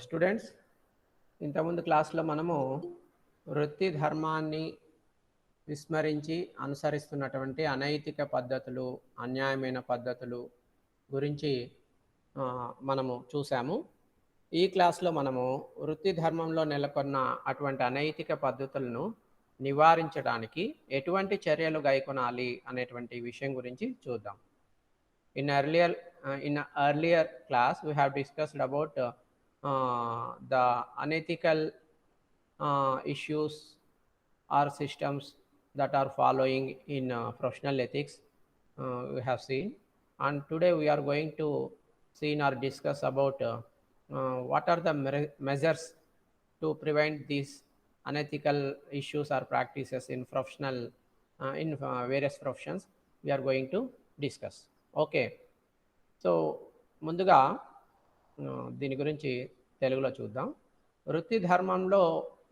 Students, ఇంతకుముందు క్లాస్లో మనము వృత్తి ధర్మాన్ని విస్మరించి అనుసరిస్తున్నటువంటి అనైతిక పద్ధతులు, అన్యాయమైన పద్ధతులు గురించి మనము చూసాము. ఈ క్లాస్లో మనము వృత్తి ధర్మంలో నెలకొన్న అటువంటి అనైతిక పద్ధతులను నివారించడానికి ఎటువంటి చర్యలు గైకొనాలి అనేటువంటి విషయం గురించి చూద్దాం. In earlier class, we have discussed about the unethical issues or systems that are following in professional ethics. We have seen, and today we are going to see or discuss about what are the measures to prevent these unethical issues or practices in professional in various professions. We are going to discuss. Okay, so ముందుగా దీని గురించి తెలుగులో చూద్దాం. వృత్తి ధర్మంలో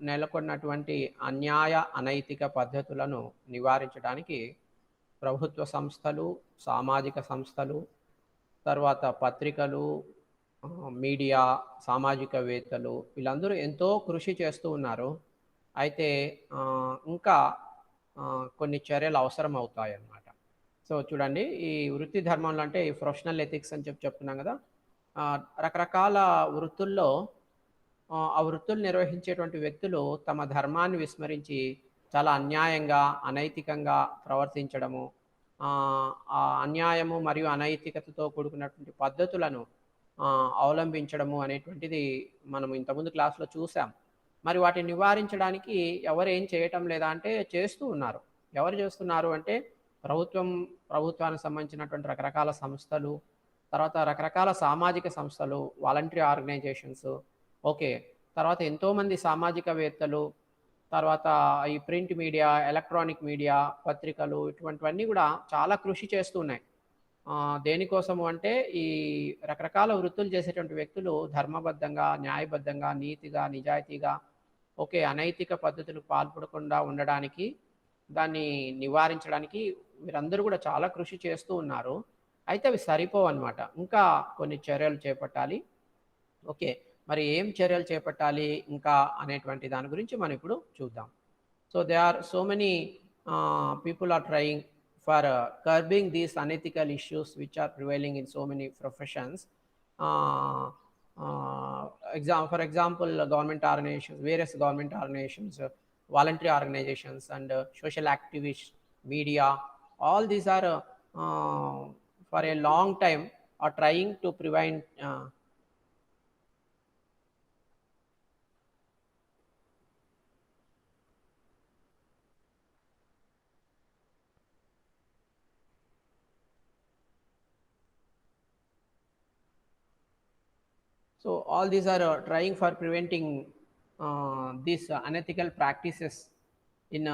నెలకొన్నటువంటి అన్యాయ అనైతిక పద్ధతులను నివారించడానికి ప్రభుత్వ సంస్థలు, సామాజిక సంస్థలు, తర్వాత పత్రికలు, మీడియా, సామాజికవేత్తలు వీళ్ళందరూ ఎంతో కృషి చేస్తూ ఉన్నారు. అయితే ఇంకా కొన్ని చర్యలు అవసరం అవుతాయి అన్నమాట. సో చూడండి, ఈ వృత్తి ధర్మంలో అంటే ఈ ప్రొఫెషనల్ ఎథిక్స్ అని చెప్తున్నాం కదా, రకరకాల వృత్తుల్లో ఆ వృత్తులు నిర్వహించేటువంటి వ్యక్తులు తమ ధర్మాన్ని విస్మరించి చాలా అన్యాయంగా, అనైతికంగా ప్రవర్తించడము, ఆ అన్యాయము మరియు అనైతికతతో కూడుకున్నటువంటి పద్ధతులను అవలంబించడము అనేటువంటిది మనం ఇంతకుముందు క్లాస్లో చూసాం. మరి వాటిని నివారించడానికి ఎవరు ఏం చేయటం లేదా అంటే చేస్తూ ఉన్నారు. ఎవరు చేస్తున్నారు అంటే ప్రభుత్వానికి సంబంధించినటువంటి రకరకాల సంస్థలు, తర్వాత రకరకాల సామాజిక సంస్థలు, వాలంటరీ ఆర్గనైజేషన్స్, ఓకే, తర్వాత ఎంతోమంది సామాజికవేత్తలు, తర్వాత ఈ ప్రింట్ మీడియా, ఎలక్ట్రానిక్ మీడియా, పత్రికలు, ఇటువంటివన్నీ కూడా చాలా కృషి చేస్తున్నాయి. దేనికోసము అంటే ఈ రకరకాల వృత్తులు చేసేటువంటి వ్యక్తులు ధర్మబద్ధంగా, న్యాయబద్ధంగా, నీతిగా, నిజాయితీగా, ఓకే, అనైతిక పద్ధతులకు పాల్పడకుండా ఉండడానికి, దాన్ని నివారించడానికి వీరందరూ కూడా చాలా కృషి చేస్తూ ఉన్నారు. అయితే అవి సరిపోవన్నమాట, ఇంకా కొన్ని చర్యలు చేపట్టాలి. ఓకే, మరి ఏం చర్యలు చేపట్టాలి ఇంకా అనేటువంటి దాని గురించి మనం ఇప్పుడు చూద్దాం. So they are so many people are trying for curbing these unethical issues which are prevailing in so many professions. For example, government organizations, various government organizations, voluntary organizations, and social activists, media, all these are for a long time are trying to prevent so all these are trying for preventing these unethical practices in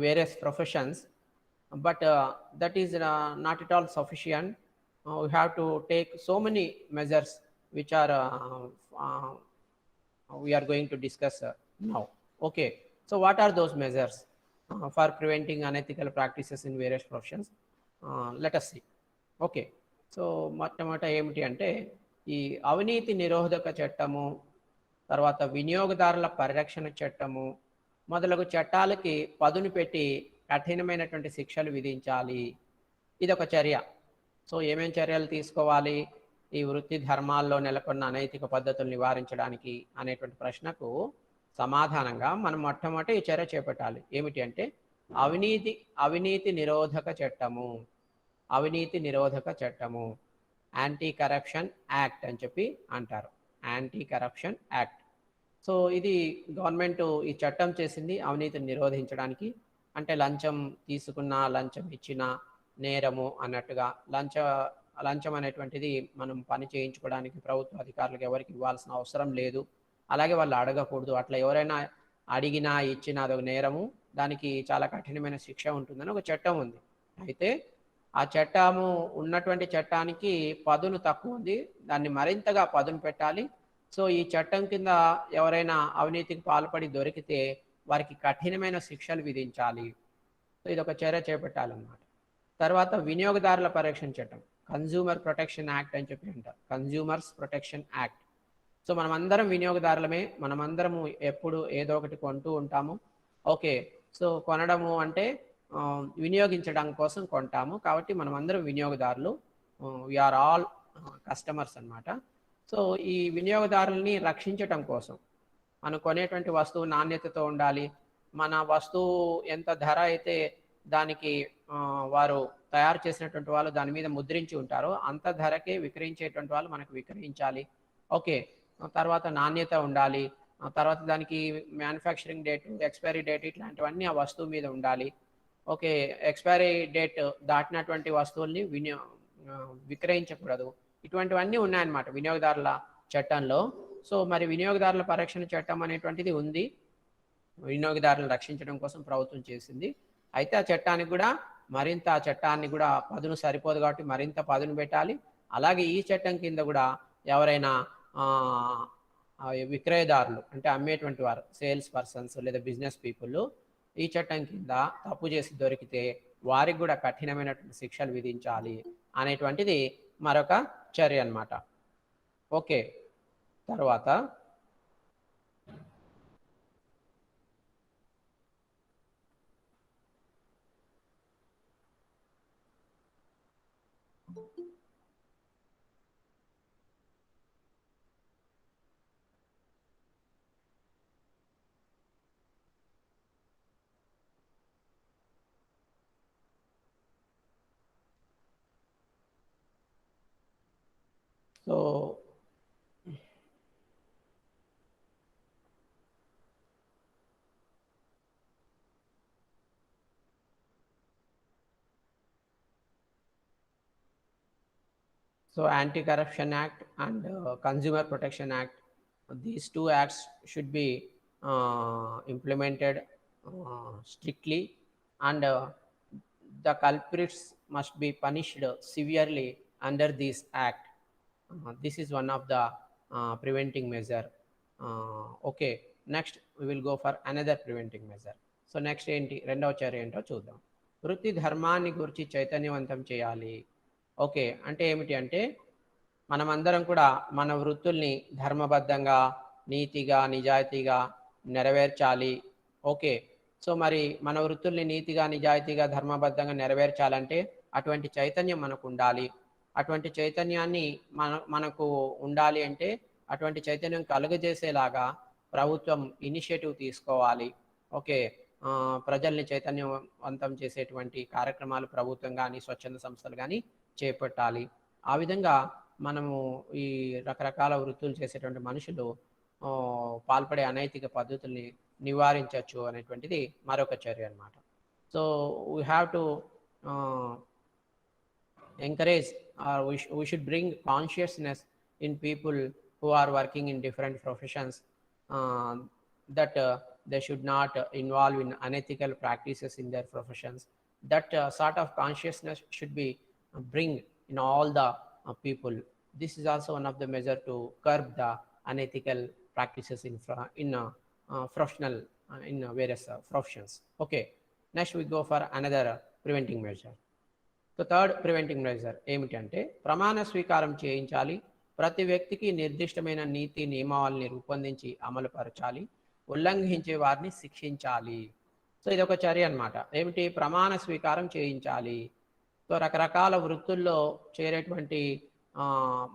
various professions, but that is not at all sufficient. We have to take so many measures which are we are going to discuss now. Okay, so what are those measures for preventing unethical practices in various professions? Let us see. Okay, so మొట్టమొదట ఏమిటి అంటే ఈ అవినీతి నిరోధక చట్టము, తర్వాత వినియోగదారుల పరిరక్షణ చట్టము మొదలగు చట్టాలకి పదును పెట్టి కఠినమైనటువంటి శిక్షలు విధించాలి. ఇదొక చర్య. సో ఏమేం చర్యలు తీసుకోవాలి ఈ వృత్తి ధర్మాల్లో నెలకొన్న అనైతిక పద్ధతులు నివారించడానికి అనేటువంటి ప్రశ్నకు సమాధానంగా మనం మొట్టమొదటి ఈ చర్య చేపట్టాలి. ఏమిటి అంటే అవినీతి నిరోధక చట్టము, అవినీతి నిరోధక చట్టము, యాంటీ కరప్షన్ యాక్ట్ అని చెప్పి అంటారు, యాంటీ కరప్షన్ యాక్ట్. సో ఇది గవర్నమెంట్ ఈ చట్టం చేసింది అవినీతిని నిరోధించడానికి. అంటే లంచం తీసుకున్నా, లంచం ఇచ్చినా నేరము అన్నట్టుగా. లంచం అనేటువంటిది మనం పని చేయించుకోవడానికి ప్రభుత్వ అధికారులకు ఎవరికి ఇవ్వాల్సిన అవసరం లేదు, అలాగే వాళ్ళు అడగకూడదు. అట్లా ఎవరైనా అడిగినా ఇచ్చినా అదొక నేరము, దానికి చాలా కఠినమైన శిక్ష ఉంటుందని ఒక చట్టం ఉంది. అయితే ఆ చట్టము ఉన్నటువంటి చట్టానికి పదును తక్కువ ఉంది, దాన్ని మరింతగా పదును పెట్టాలి. సో ఈ చట్టం కింద ఎవరైనా అవినీతికి పాల్పడి దొరికితే వారికి కఠినమైన శిక్షలు విధించాలి. సో ఇది ఒక చర్య చేపట్టాలన్నమాట. తర్వాత వినియోగదారుల పరిరక్షణ చట్టం, కన్జ్యూమర్ ప్రొటెక్షన్ యాక్ట్ అని చెప్పి అంటారు, కన్జ్యూమర్స్ ప్రొటెక్షన్ యాక్ట్. సో మనమందరం వినియోగదారులమే, మనమందరము ఎప్పుడు ఏదో ఒకటి కొంటూ ఉంటాము. ఓకే, సో కొనడము అంటే వినియోగించడం కోసం కొంటాము, కాబట్టి మనమందరం వినియోగదారులు, వీఆర్ ఆల్ కస్టమర్స్ అన్నమాట. సో ఈ వినియోగదారుల్ని రక్షించటం కోసం మనం కొనేటువంటి వస్తువు నాణ్యతతో ఉండాలి. మన వస్తువు ఎంత ధర అయితే దానికి వారు తయారు చేసినటువంటి వాళ్ళు దాని మీద ముద్రించి ఉంటారో అంత ధరకే విక్రయించేటువంటి వాళ్ళు మనకు విక్రయించాలి. ఓకే, తర్వాత నాణ్యత ఉండాలి, తర్వాత దానికి మ్యానుఫ్యాక్చరింగ్ డేట్, ఎక్స్పైరీ డేట్ ఇట్లాంటివన్నీ ఆ వస్తువు మీద ఉండాలి. ఓకే, ఎక్స్పైరీ డేట్ దాటినటువంటి వస్తువుల్ని విక్రయించకూడదు. ఇటువంటివన్నీ ఉన్నాయన్నమాట వినియోగదారుల చట్టంలో. సో మరి వినియోగదారుల పరిరక్షణ చట్టం అనేటువంటిది ఉంది, వినియోగదారులను రక్షించడం కోసం ప్రభుత్వం చేసింది. అయితే ఆ చట్టానికి కూడా మరింత, ఆ చట్టాన్ని కూడా పదును సరిపోదు కాబట్టి మరింత పదును పెట్టాలి. అలాగే ఈ చట్టం కింద కూడా ఎవరైనా విక్రయదారులు అంటే అమ్మేటువంటి వారు, సేల్స్ పర్సన్స్ లేదా బిజినెస్ పీపుల్ ఈ చట్టం కింద తప్పు చేసి దొరికితే వారికి కూడా కఠినమైనటువంటి శిక్షలు విధించాలి అనేటువంటిది మరొక చర్య అన్నమాట. ఓకే, తర్వాత so So Anti-Corruption Act and Consumer Protection Act, these two acts should be implemented strictly, and the culprits must be punished severely under this act. This is one of the preventing measure. Okay, next we will go for another preventing measure. So next ఏంటి రెండవ చర్య ఏంటో చూద్దాం. వృత్తి ధర్మాన్ని గురించి చైతన్యవంతం చేయాలి. ఓకే, అంటే ఏమిటి అంటే మనమందరం కూడా మన వృత్తుల్ని ధర్మబద్ధంగా, నీతిగా, నిజాయితీగా నెరవేర్చాలి. ఓకే, సో మరి మన వృత్తుల్ని నీతిగా, నిజాయితీగా, ధర్మబద్ధంగా నెరవేర్చాలంటే అటువంటి చైతన్యం మనకు ఉండాలి. అటువంటి చైతన్యాన్ని మనకు ఉండాలి అంటే అటువంటి చైతన్యం కలుగజేసేలాగా ప్రభుత్వం ఇనిషియేటివ్ తీసుకోవాలి. ఓకే, ప్రజల్ని చైతన్యవంతం చేసేటువంటి కార్యక్రమాలు ప్రభుత్వం కానీ స్వచ్ఛంద సంస్థలు కానీ చేపట్టాలి. ఆ విధంగా మనము ఈ రకరకాల వృత్తులు చేసేటువంటి మనుషులు పాల్పడే అనైతిక పద్ధతుల్ని నివారించవచ్చు అనేటువంటిది మరొక చర్య అన్నమాట. So we have to encourage, or we should bring consciousness in people who are working in different professions, that they should not involve in unethical practices in their professions. That sort of consciousness should be bring in all the people. This is also one of the measure to curb the unethical practices in professional in various professions. Okay, next we go for another preventing measure. So third preventing measure ఏమిటంటే ప్రమాణ స్వీకారం చేయించాలి. ప్రతి వ్యక్తికి నిర్దిష్టమైన నీతి నియమావళిని రూపొందించి అమలుపరచాలి. ఉల్లంఘించే వారిని శిక్షించాలి. సో ఇది ఒక చర్య అన్నమాట. ఏమిటి? ప్రమాణ స్వీకారం చేయించాలి. సో రకరకాల వృత్తుల్లో చేరేటువంటి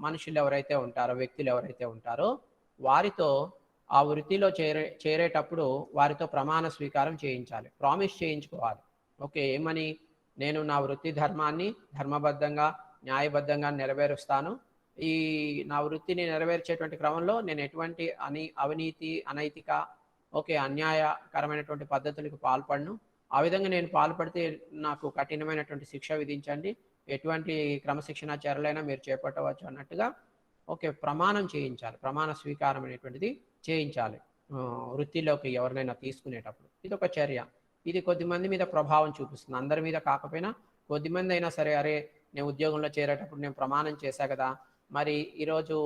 మనుషులు ఎవరైతే ఉంటారో, వ్యక్తులు ఎవరైతే ఉంటారో వారితో ఆ వృత్తిలో చేరేటప్పుడు వారితో ప్రమాణ స్వీకారం చేయించాలి, ప్రామిస్ చేయించుకోవాలి. ఓకే, ఏమని? నేను నా వృత్తి ధర్మాన్ని ధర్మబద్ధంగా, న్యాయబద్ధంగా నెరవేరుస్తాను. ఈ నా వృత్తిని నెరవేర్చేటువంటి క్రమంలో నేను ఎటువంటి అవినీతి, అనైతిక, అన్యాయకరమైనటువంటి పద్ధతులకు పాల్పడను. ఆ విధంగా నేను పాల్పడితే నాకు కఠినమైనటువంటి శిక్ష విధించండి, ఎటువంటి క్రమశిక్షణ చర్యలైనా మీరు చేపట్టవచ్చు అన్నట్టుగా ప్రమాణం చేయించాలి. ప్రమాణ స్వీకారం అనేటువంటిది చేయించాలి వృత్తిలోకి ఎవరినైనా తీసుకునేటప్పుడు. ఇది ఒక చర్య. ఇది కొద్దిమంది మీద ప్రభావం చూపిస్తుంది, అందరి మీద కాకపోయినా కొద్దిమంది అయినా సరే, అరే నేను ఉద్యోగంలో చేరేటప్పుడు నేను ప్రమాణం చేశా కదా, మరి ఈరోజు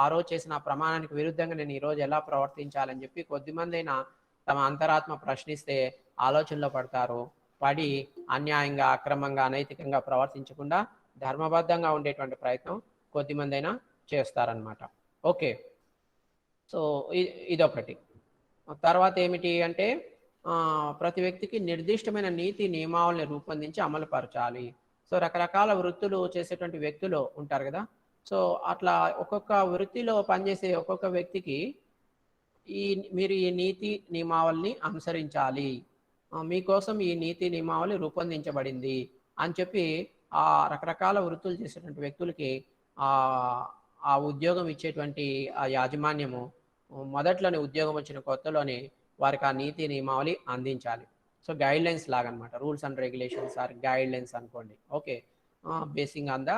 ఆ రోజు చేసిన ప్రమాణానికి విరుద్ధంగా నేను ఈరోజు ఎలా ప్రవర్తించాలని చెప్పి కొద్దిమంది అయినా తమ అంతరాత్మ ప్రశ్నిస్తే ఆలోచనలో పడతారు. పడి అన్యాయంగా, అక్రమంగా, అనైతికంగా ప్రవర్తించకుండా ధర్మబద్ధంగా ఉండేటువంటి ప్రయత్నం కొద్దిమంది అయినా చేస్తారనమాట. ఓకే. సో ఇదొకటి. తర్వాత ఏమిటి అంటే ప్రతి వ్యక్తికి నిర్దిష్టమైన నీతి నియమావళిని రూపొందించి అమలు పరచాలి. సో రకరకాల వృత్తులు చేసేటువంటి వ్యక్తులు ఉంటారు కదా! సో అట్లా ఒక్కొక్క వృత్తిలో పనిచేసే ఒక్కొక్క వ్యక్తికి మీరు ఈ నీతి నియమావళిని అనుసరించాలి. మీకోసం ఈ నీతి నియమావళి రూపొందించబడింది అని చెప్పి ఆ రకరకాల వృత్తులు చేసేటువంటి వ్యక్తులకి ఆ ఉద్యోగం ఇచ్చేటువంటి ఆ యాజమాన్యము మొదట్లోనే ఉద్యోగం వచ్చిన కొత్తలోనే వారికి ఆ నీతి నియమావళి అందించాలి. సో గైడ్లైన్స్ లాగనమాట. Rules and regulations or guidelines అనుకోండి. Okay. Basing on the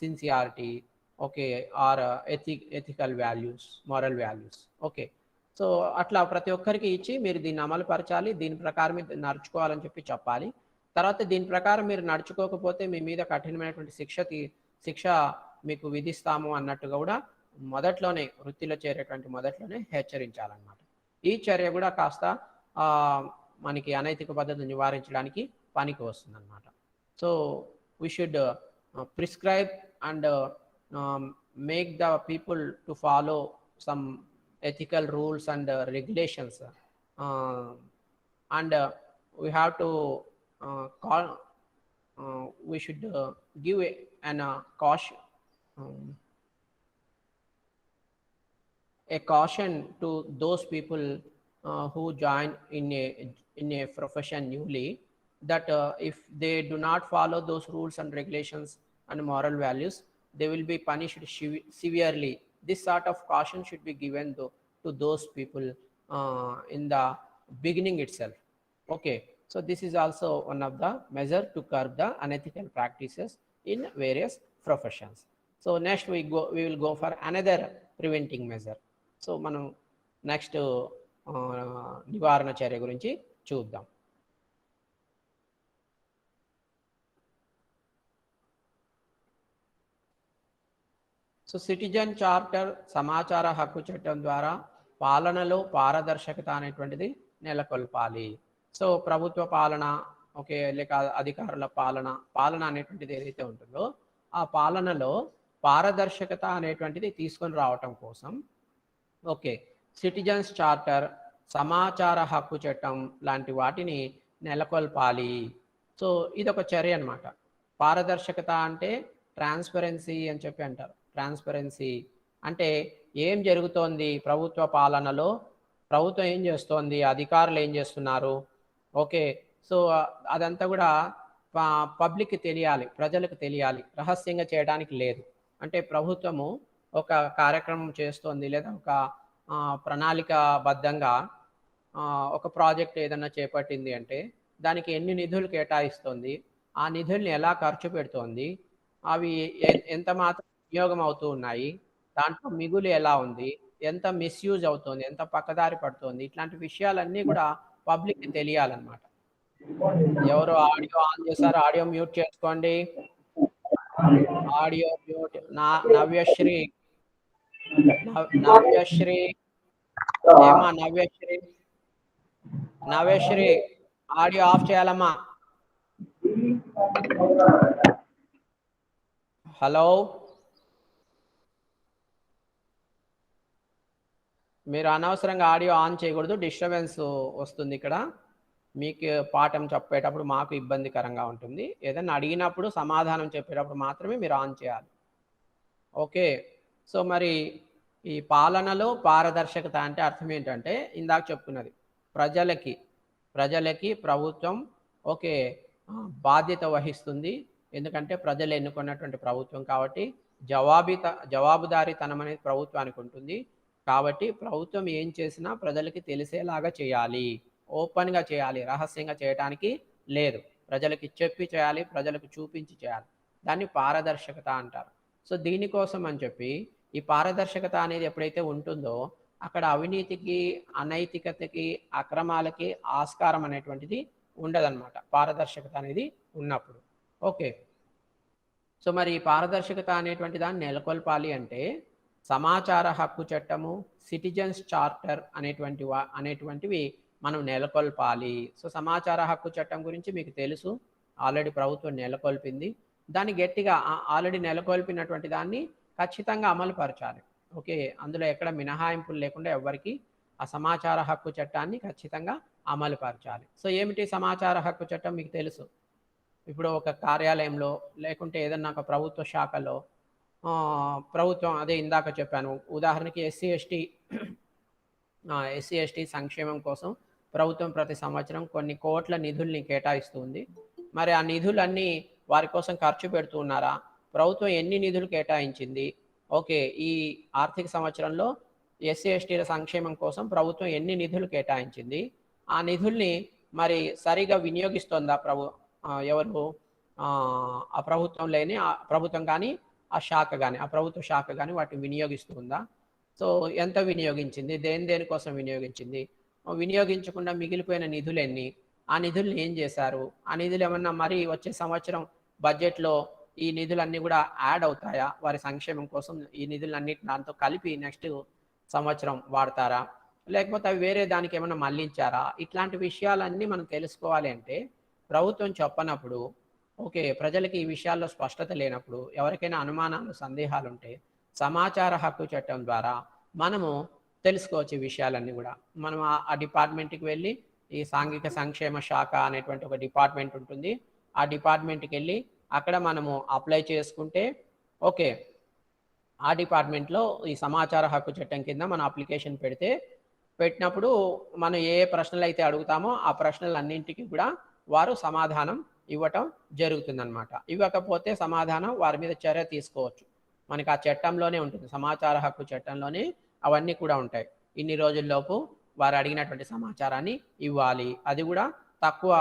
sincerity, okay, or ethical values, moral values. Okay. So అట్లా ప్రతి ఒక్కరికి ఇచ్చి మీరు దీన్ని అమలు పరచాలి, దీని ప్రకారం మీరు నడుచుకోవాలని చెప్పాలి. తర్వాత దీని ప్రకారం మీరు నడుచుకోకపోతే మీ మీద కఠినమైనటువంటి శిక్ష మీకు విధిస్తాము అన్నట్టుగా కూడా మొదట్లోనే వృత్తిలో చేరేటువంటి మొదట్లోనే హెచ్చరించాలన్నమాట. ఈ చర్య కూడా కాస్త మనకి అనైతిక పద్ధతులు నివారించడానికి పనికి వస్తుందన్నమాట. So we should prescribe and make the people to follow some ethical rules and regulations, and we have to we should give a caution to those people who join in a profession newly, that if they do not follow those rules and regulations and moral values, they will be punished severely. This sort of caution should be given to those people in the beginning itself. Okay. So this is also one of the measures to curb the unethical practices in various professions. So next we will go for another preventing measure. So మనం next నివారణ చర్య గురించి చూద్దాం. So citizen charter సమాచార హక్కు చట్టం ద్వారా పాలనలో పారదర్శకత అనేటువంటిది నెలకొల్పాలి. సో ప్రభుత్వ పాలన, ఓకే, లేక అధికారుల పాలన అనేటువంటిది ఏదైతే ఉంటుందో ఆ పాలనలో పారదర్శకత అనేటువంటిది తీసుకొని రావటం కోసం, ఓకే, సిటిజన్స్ చార్టర్, సమాచార హక్కు చట్టం లాంటి వాటిని నెలకొల్పాలి. సో ఇదొక చర్య అనమాట. పారదర్శకత అంటే ట్రాన్స్పరెన్సీ అని చెప్పి అంటారు. ట్రాన్స్పరెన్సీ అంటే ఏం జరుగుతోంది ప్రభుత్వ పాలనలో, ప్రభుత్వం ఏం చేస్తోంది, అధికారులు ఏం చేస్తున్నారు, ఓకే. సో అదంతా కూడా పబ్లిక్కి తెలియాలి, ప్రజలకు తెలియాలి, రహస్యంగా చేయడానికి లేదు. అంటే ప్రభుత్వము ఒక కార్యక్రమం చేస్తోంది లేదా ఒక ప్రణాళికాబద్ధంగా ఒక ప్రాజెక్ట్ ఏదన్నా చేపట్టింది అంటే దానికి ఎన్ని నిధులు కేటాయిస్తోంది, ఆ నిధుల్ని ఎలా ఖర్చు పెడుతోంది, అవి ఎంత మాత్రం వినియోగం అవుతూ ఉన్నాయి, దాంట్లో మిగులు ఎలా ఉంది, ఎంత మిస్యూజ్ అవుతుంది, ఎంత పక్కదారి పడుతుంది, ఇట్లాంటి విషయాలన్నీ కూడా పబ్లిక్కి తెలియాలన్నమాట. ఎవరు ఆడియో ఆన్ చేశారు? ఆడియో మ్యూట్ చేసుకోండి. Audio mute. నవ్యశ్రీ ఏమా నవ్యశ్రీ ఆడియో ఆఫ్ చేయాలమ్మా. హలో, మీరు అనవసరంగా ఆడియో ఆన్ చేయకూడదు, డిస్టర్బెన్స్ వస్తుంది. ఇక్కడ మీకు పాఠం చెప్పేటప్పుడు మాకు ఇబ్బందికరంగా ఉంటుంది. ఏదైనా అడిగినప్పుడు సమాధానం చెప్పేటప్పుడు మాత్రమే మీరు ఆన్ చేయాలి. ఓకే. సో మరి ఈ పాలనలో పారదర్శకత అంటే అర్థం ఏంటంటే ఇందాక చెప్పుకున్నది, ప్రజలకి ప్రభుత్వం ఓకే బాధ్యత వహిస్తుంది. ఎందుకంటే ప్రజలు ఎన్నుకున్నటువంటి ప్రభుత్వం కాబట్టి జవాబుదారీతనం అనేది ప్రభుత్వానికి ఉంటుంది. కాబట్టి ప్రభుత్వం ఏం చేసినా ప్రజలకి తెలిసేలాగా చేయాలి, ఓపెన్గా చేయాలి, రహస్యంగా చేయడానికి లేదు. ప్రజలకి చెప్పి చేయాలి, ప్రజలకు చూపించి చేయాలి. దాన్ని పారదర్శకత అంటారు. సో దీనికోసం అని చెప్పి ఈ పారదర్శకత అనేది ఎప్పుడైతే ఉంటుందో అక్కడ అవినీతికి, అనైతికతకి, అక్రమాలకి ఆస్కారం అనేటువంటిది ఉండదన్నమాట, పారదర్శకత అనేది ఉన్నప్పుడు. ఓకే. సో మరి ఈ పారదర్శకత అనేటువంటి దాన్ని నెలకొల్పాలి అంటే సమాచార హక్కు చట్టము, సిటిజన్స్ చార్టర్ అనేటువంటివి మనం నెలకొల్పాలి. సో సమాచార హక్కు చట్టం గురించి మీకు తెలుసు, ఆల్రెడీ ప్రభుత్వం నెలకొల్పింది. దాన్ని గట్టిగా ఆల్రెడీ నెలకొల్పినటువంటి దాన్ని ఖచ్చితంగా అమలు పరచాలి. ఓకే. అందులో ఎక్కడ మినహాయింపులు లేకుండా ఎవ్వరికీ ఆ సమాచార హక్కు చట్టాన్ని ఖచ్చితంగా అమలు పరచాలి. సో, ఏమిటి సమాచార హక్కు చట్టం మీకు తెలుసు. ఇప్పుడు ఒక కార్యాలయంలో లేకుంటే ఏదన్నా ఒక ప్రభుత్వ శాఖలో ప్రభుత్వం అదే ఇందాక చెప్పాను. ఉదాహరణకి ఎస్సీ, ఎస్టీ సంక్షేమం కోసం ప్రభుత్వం ప్రతి సంవత్సరం కొన్ని కోట్ల నిధుల్ని కేటాయిస్తుంది. మరి ఆ నిధులన్నీ వారి కోసం ఖర్చు పెడుతూ ఉన్నారా? ప్రభుత్వం ఎన్ని నిధులు కేటాయించింది? ఓకే. ఈ ఆర్థిక సంవత్సరంలో ఎస్సీ, ఎస్టీల సంక్షేమం కోసం ప్రభుత్వం ఎన్ని నిధులు కేటాయించింది? ఆ నిధుల్ని మరి సరిగ్గా వినియోగిస్తోందా ఎవరు? ఆ ప్రభుత్వం లేని ప్రభుత్వం గానీ, ఆ శాఖ గానీ, ఆ ప్రభుత్వ శాఖ గానీ వాటిని వినియోగిస్తూ ఉందా? సో, ఎంత వినియోగించింది? దేనికోసం వినియోగించింది? వినియోగించకుండా మిగిలిపోయిన నిధులెన్ని? ఆ నిధుల్ని ఏం చేశారు? ఆ నిధులేమన్నా మరి వచ్చే సంవత్సరం బడ్జెట్‌లో ఈ నిధులన్నీ గూడా యాడ్ అవుతాయా? వారి సంక్షేమం కోసం ఈ నిధులన్నిటిని దాంతో కలిపి నెక్స్ట్ సంవత్సరం వాడతారా? లేకపోతే అవి వేరే దానికేమన్నా మళ్లించారా? ఇట్లాంటి విషయాలన్నీ మనం తెలుసుకోవాలి అంటే ప్రభుత్వం చెప్పనప్పుడు, ఓకే. ప్రజలకి ఈ విషయాల్లో స్పష్టత లేనప్పుడు, ఎవరికైనా అనుమానాలు, సందేహాలుంటే సమాచార హక్కు చట్టం ద్వారా మనము తెలుసుకోవచ్చు ఈ విషయాలన్నీ గూడా. మనం ఆ డిపార్ట్‌మెంట్‌కి వెళ్ళి ఈ సాంఘిక సంక్షేమ శాఖ అనేటువంటి ఒక డిపార్ట్‌మెంట్ ఉంటుంది. ఆ డిపార్ట్‌మెంట్‌కెళ్ళి అక్కడ మనము అప్లై చేసుకుంటే ఓకే. ఆ డిపార్ట్‌మెంట్‌లో ఈ సమాచార హక్కు చట్టం కింద మనం అప్లికేషన్ పెట్టినప్పుడు మనం ఏ ప్రశ్నలైతే అడుగుతామో ఆ ప్రశ్నలన్నింటికి కూడా వారు సమాధానం ఇవ్వటం జరుగుతుందనమాట. ఇవ్వకపోతే సమాధానం వారి మీద చర్య తీసుకోవచ్చు. మనకి ఆ చట్టంలోనే ఉంటుంది. సమాచార హక్కు చట్టంలోనే అవన్నీ కూడా ఉంటాయి. ఇన్ని రోజుల్లోపు వారు అడిగినటువంటి సమాచారాన్ని ఇవ్వాలి. అది కూడా తక్కువ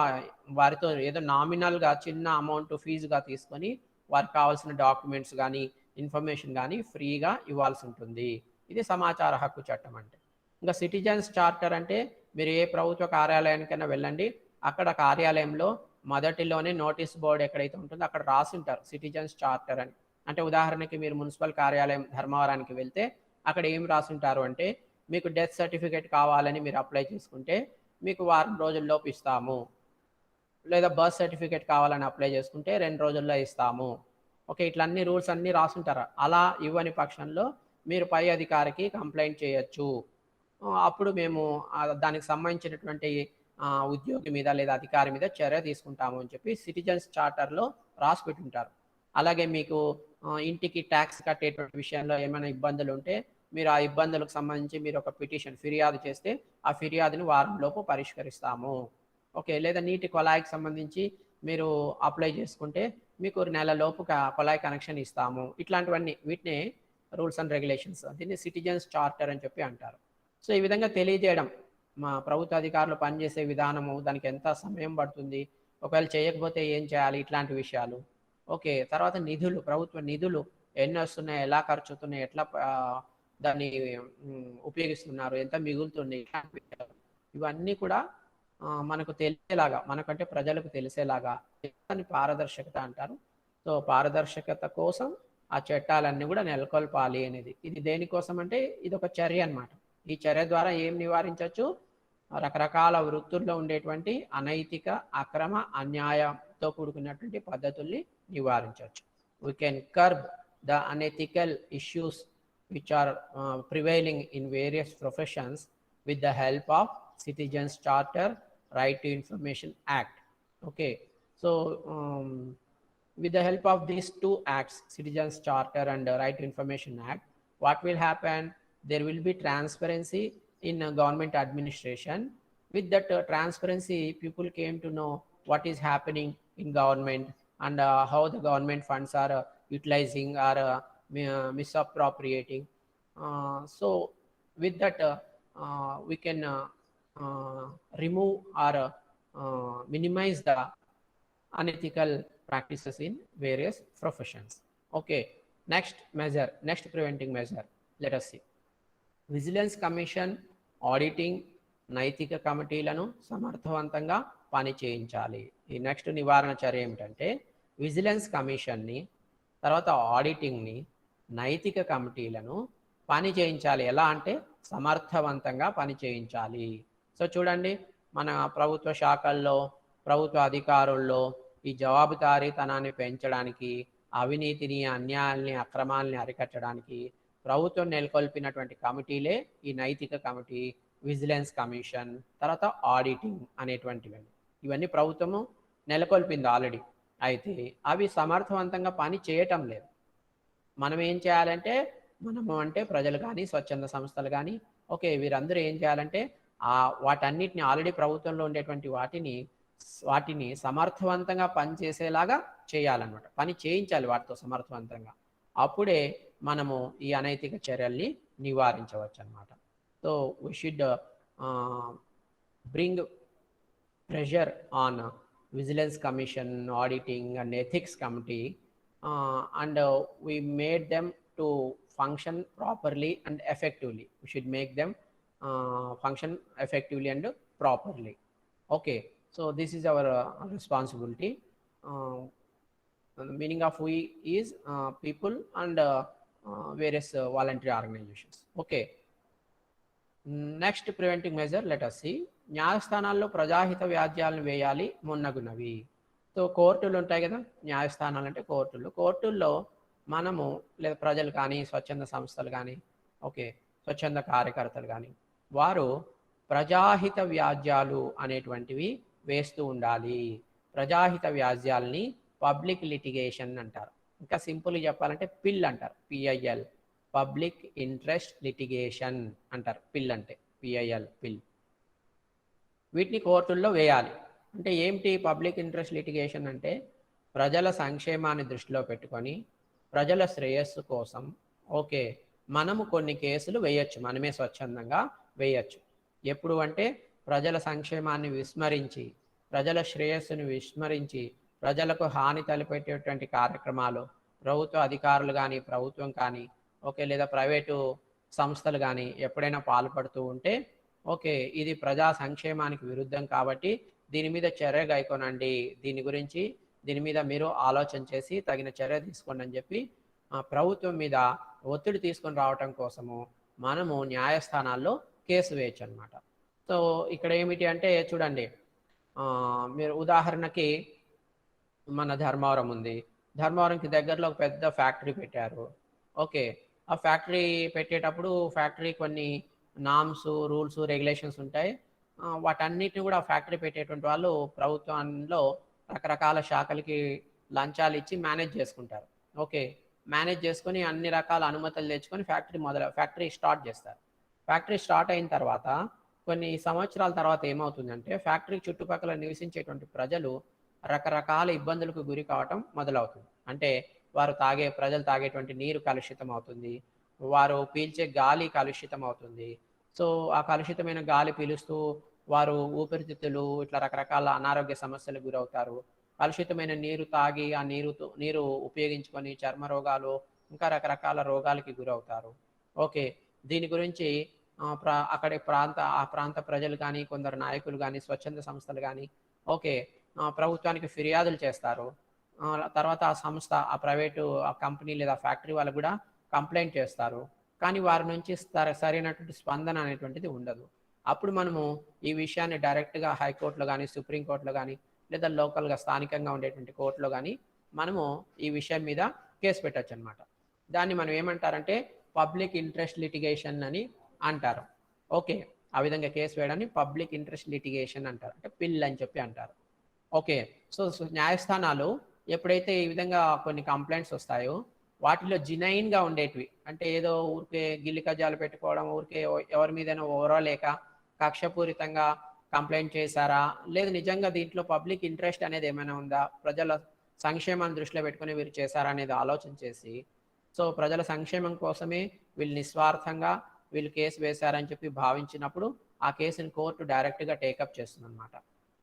వారితో ఏదో నామినల్‌గా చిన్న అమౌంట్ ఫీజుగా తీసుకొని వారికి కావాల్సిన డాక్యుమెంట్స్ గానీ, ఇన్ఫర్మేషన్ గానీ ఫ్రీగా ఇవ్వాల్సి ఉంటుంది. ఇది సమాచార హక్కు చట్టం అంటే. ఇంకా సిటిజన్స్ చార్టర్ అంటే మీరు ఏ ప్రభుత్వ కార్యాలయానికైనా వెళ్ళండి. అక్కడ కార్యాలయంలో మొదటిలోనే నోటీస్ బోర్డ్ ఎక్కడైతే ఉంటుందో అక్కడ రాసుంటారు సిటిజన్స్ చార్టర్ అని. అంటే ఉదాహరణకి మీరు మున్సిపల్ కార్యాలయం ధర్మవరానికి వెళ్తే అక్కడ ఏం రాసుంటారు అంటే మీకు డెత్ సర్టిఫికేట్ కావాలని మీరు అప్లై చేసుకుంటే మీకు వారం రోజుల్లోపు ఇస్తాము. లేదా బర్త్ సర్టిఫికేట్ కావాలని అప్లై చేసుకుంటే 2 రోజుల్లో ఇస్తాము. ఓకే. ఇట్లా అన్ని రూల్స్ అన్నీ రాసుంటారు. అలా ఇవ్వని పక్షంలో మీరు పై అధికారికి కంప్లెయింట్ చేయొచ్చు. అప్పుడు మేము దానికి సంబంధించినటువంటి ఉద్యోగి మీద లేదా అధికారి మీద చర్య తీసుకుంటాము అని చెప్పి సిటిజన్స్ చార్టర్‌లో రాసిపెట్టుంటారు. అలాగే మీకు ఇంటికి ట్యాక్స్ కట్టేటువంటి విషయంలో ఏమైనా ఇబ్బందులుంటే మీరు ఆ ఇబ్బందులకు సంబంధించి మీరు ఒక పిటిషన్ ఫిర్యాదు చేస్తే ఆ ఫిర్యాదుని వారంలోపు పరిష్కరిస్తాము. ఓకే. లేదా నీటి కొళాయికి సంబంధించి మీరు అప్లై చేసుకుంటే మీకు నెలలోపు కొళాయి కనెక్షన్ ఇస్తాము. ఇట్లాంటివన్నీ వీటినే రూల్స్ అండ్ రెగ్యులేషన్స్. దీన్ని సిటిజన్స్ చార్టర్ అని చెప్పి అంటారు. సో, ఈ విధంగా తెలియజేయడం. మా ప్రభుత్వ అధికారులు పనిచేసే విధానము, దానికి ఎంత సమయం పడుతుంది, ఒకవేళ చేయకపోతే ఏం చేయాలి, ఇట్లాంటి విషయాలు. ఓకే. తర్వాత నిధులు, ప్రభుత్వ నిధులు ఎన్నొస్తున్నాయి, ఎలా ఖర్చుతున్నాయి, ఎట్లా దాన్ని ఉపయోగిస్తున్నారు, ఎంత మిగులుతుంది, ఇట్లాంటి విషయాలు. ఇవన్నీ కూడా మనకు తెలిసేలాగా, మనకంటే ప్రజలకు తెలిసేలాగా దాన్ని పారదర్శకత అంటారు. సో, పారదర్శకత కోసం ఆ చట్టాలన్నీ కూడా నెలకొల్పాలి అనేది. ఇది దేనికోసం అంటే ఇదొక చర్య అన్నమాట. ఈ చర్య ద్వారా ఏం నివారించొచ్చు? రకరకాల వృత్తుల్లో ఉండేటువంటి అనైతిక, అక్రమ, అన్యాయంతో కూడుకున్నటువంటి పద్ధతుల్ని నివారించొచ్చు. We can curb the unethical issues which are prevailing in various professions with the help of Citizens Charter, Right to Information Act. Okay. So, with the help of these two acts, Citizens Charter and Right to Information Act, what will happen? There will be transparency in government administration. With that transparency, people came to know what is happening in government and how the government funds are utilizing or misappropriating. So, with that, we can remove or minimize the unethical practices in various professions. Okay. Next measure, next preventing measure. Let us see. Vigilance commission auditing నైతిక కమిటీలను సమర్థవంతంగా పని చేయించాలి. ఈ next నివారణ చర్య ఏమిటంటే vigilance కమిషన్ని, తర్వాత ఆడిటింగ్ని, నైతిక కమిటీలను పని చేయించాలి. ఎలా అంటే సమర్థవంతంగా పని చేయించాలి. సో, చూడండి మన ప్రభుత్వ శాఖల్లో, ప్రభుత్వ అధికారుల్లో ఈ జవాబుదారీతనాన్ని పెంచడానికి, అవినీతిని, అన్యాయాల్ని, అక్రమాల్ని అరికట్టడానికి ప్రభుత్వం నెలకొల్పినటువంటి కమిటీలే ఈ నైతిక కమిటీ, విజిలెన్స్ కమిషన్, తర్వాత ఆడిటింగ్ అనేటువంటివి. ఇవన్నీ ప్రభుత్వము నెలకొల్పింది ఆల్రెడీ. అయితే అవి సమర్థవంతంగా పని చేయటం లేదు. మనం ఏం చేయాలంటే, మనము అంటే ప్రజలు కానీ, స్వచ్ఛంద సంస్థలు కానీ, ఓకే, వీరందరూ ఏం చేయాలంటే వాటన్నిటిని ఆల్రెడీ ప్రభుత్వంలో ఉండేటువంటి వాటిని సమర్థవంతంగా పనిచేసేలాగా చేయాలన్నమాట. పని చేయించాలి వాటితో సమర్థవంతంగా. అప్పుడే మనము ఈ అనైతిక చర్యల్ని నివారించవచ్చు అన్నమాట. So we should bring pressure on vigilance commission, auditing and ethics committee, and we made them to function properly and effectively. We should make them function effectively and properly. Okay, so this is our responsibility. The meaning of we is people and various voluntary organizations. Okay, next preventive measure let us see. న్యాయస్థానాల్లో ప్రజాహిత వ్యాజ్యాలను వేయాలి మున్నగునవి. So కోర్టులు ఉంటాయి కదా, న్యాయస్థానాలు అంటే కోర్టుల్లో మనము లేదా ప్రజలు కానీ, స్వచ్ఛంద సంస్థలు కానీ, ఓకే, స్వచ్ఛంద కార్యకర్తలు కానీ, వారు ప్రజాహిత వ్యాజ్యాలు అనేటువంటివి వేస్తూ ఉండాలి. ప్రజాహిత వ్యాజ్యాల్ని పబ్లిక్ లిటిగేషన్ అంటారు. ఇంకా సింపుల్గా చెప్పాలంటే పిల్ అంటారు, పిఐఎల్, పబ్లిక్ ఇంట్రెస్ట్ లిటిగేషన్ అంటారు. పిల్ అంటే పిఐఎల్, పిల్. వీటిని కోర్టుల్లో వేయాలి. అంటే ఏమిటి పబ్లిక్ ఇంట్రెస్ట్ లిటిగేషన్ అంటే? ప్రజల సంక్షేమాన్ని దృష్టిలో పెట్టుకొని ప్రజల శ్రేయస్సు కోసం, ఓకే, మనము కొన్ని కేసులు వేయచ్చు, మనమే స్వచ్ఛందంగా వేయచ్చు. ఎప్పుడు అంటే ప్రజల సంక్షేమాన్ని విస్మరించి, ప్రజల శ్రేయస్సును విస్మరించి, ప్రజలకు హాని తలపెట్టేటువంటి కార్యక్రమాలు ప్రభుత్వ అధికారులు కానీ, ప్రభుత్వం కానీ, ఓకే, లేదా ప్రైవేటు సంస్థలు కానీ ఎప్పుడైనా పాల్పడుతూ ఉంటే, ఓకే, ఇది ప్రజా సంక్షేమానికి విరుద్ధం కాబట్టి దీని మీద చర్య గైకొనండి, దీని మీద మీరు ఆలోచన చేసి తగిన చర్య తీసుకోండి అని చెప్పి ప్రభుత్వం మీద ఒత్తిడి తీసుకొని రావటం కోసము మనము న్యాయస్థానాల్లో కేసు వేయచ్చు అనమాట. సో ఇక్కడ ఏమిటి అంటే చూడండి, మీరు ఉదాహరణకి మన ధర్మవరం ఉంది. ధర్మవరంకి దగ్గరలో ఒక పెద్ద ఫ్యాక్టరీ పెట్టారు. ఓకే, ఆ ఫ్యాక్టరీ పెట్టేటప్పుడు ఫ్యాక్టరీ కొన్ని నామ్స్, రూల్స్, రెగ్యులేషన్స్ ఉంటాయి. వాటన్నిటిని కూడా ఫ్యాక్టరీ పెట్టేటువంటి వాళ్ళు ప్రభుత్వంలో రకరకాల శాఖలకి లంచాలు ఇచ్చి మేనేజ్ చేసుకుంటారు. ఓకే, మేనేజ్ చేసుకొని అన్ని రకాల అనుమతులు తెచ్చుకొని ఫ్యాక్టరీ స్టార్ట్ చేస్తారు. ఫ్యాక్టరీ స్టార్ట్ అయిన తర్వాత కొన్ని సంవత్సరాల తర్వాత ఏమవుతుందంటే ఫ్యాక్టరీ చుట్టుపక్కల నివసించేటువంటి ప్రజలు రకరకాల ఇబ్బందులకు గురి కావటం మొదలవుతుంది. అంటే ప్రజలు తాగేటువంటి నీరు కలుషితం అవుతుంది, వారు పీల్చే గాలి కలుషితం అవుతుంది. సో ఆ కలుషితమైన గాలి పీలుస్తూ వారు ఊపిరితిత్తులు ఇట్లా రకరకాల అనారోగ్య సమస్యలకు గురవుతారు. కలుషితమైన నీరు తాగి ఆ నీరు ఉపయోగించుకొని చర్మ రోగాలు, ఇంకా రకరకాల రోగాలకి గురవుతారు. ఓకే, దీని గురించి ఆ ప్రాంత ప్రజలు కానీ, కొందరు నాయకులు కానీ, స్వచ్ఛంద సంస్థలు కానీ, ఓకే, ప్రభుత్వానికి ఫిర్యాదులు చేస్తారు. తర్వాత ఆ సంస్థ, ఆ ప్రైవేటు కంపెనీ లేదా ఫ్యాక్టరీ వాళ్ళు కూడా కంప్లైంట్ చేస్తారు. కానీ వారి నుంచి సరైనటువంటి స్పందన అనేటువంటిది ఉండదు. అప్పుడు మనము ఈ విషయాన్ని డైరెక్ట్గా హైకోర్టులో కానీ, సుప్రీంకోర్టులో కానీ, లేదా లోకల్గా స్థానికంగా ఉండేటువంటి కోర్టులో కానీ మనము ఈ విషయం మీద కేసు పెట్టచ్చు అనమాట. దాన్ని మనం ఏమంటారంటే పబ్లిక్ ఇంట్రెస్ట్ లిటిగేషన్ అని అంటారు. ఓకే, ఆ విధంగా కేసు వేయడాన్ని పబ్లిక్ ఇంట్రెస్ట్ లిటిగేషన్ అంటారు, అంటే పిల్ అని చెప్పి అంటారు. ఓకే, సో న్యాయస్థానాలు ఎప్పుడైతే ఈ విధంగా కొన్ని కంప్లైంట్స్ వస్తాయో వాటిలో జినైన్గా ఉండేటివి, అంటే ఏదో ఊరికే గిల్లి కజ్జాలు పెట్టుకోవడం, ఊరికే ఎవరి మీదైనా ఓరలేక కక్షపూరితంగా కంప్లైంట్ చేశారా, లేదు నిజంగా దీంట్లో పబ్లిక్ ఇంట్రెస్ట్ అనేది ఏమైనా ఉందా, ప్రజల సంక్షేమాన్ని దృష్టిలో పెట్టుకుని వీరు చేశారా అనేది ఆలోచన చేసి, సో ప్రజల సంక్షేమం కోసమే వీళ్ళు నిస్వార్థంగా వీళ్ళు కేసు వేశారని చెప్పి భావించినప్పుడు ఆ కేసుని కోర్టు డైరెక్ట్గా టేకప్ చేస్తుంది అనమాట.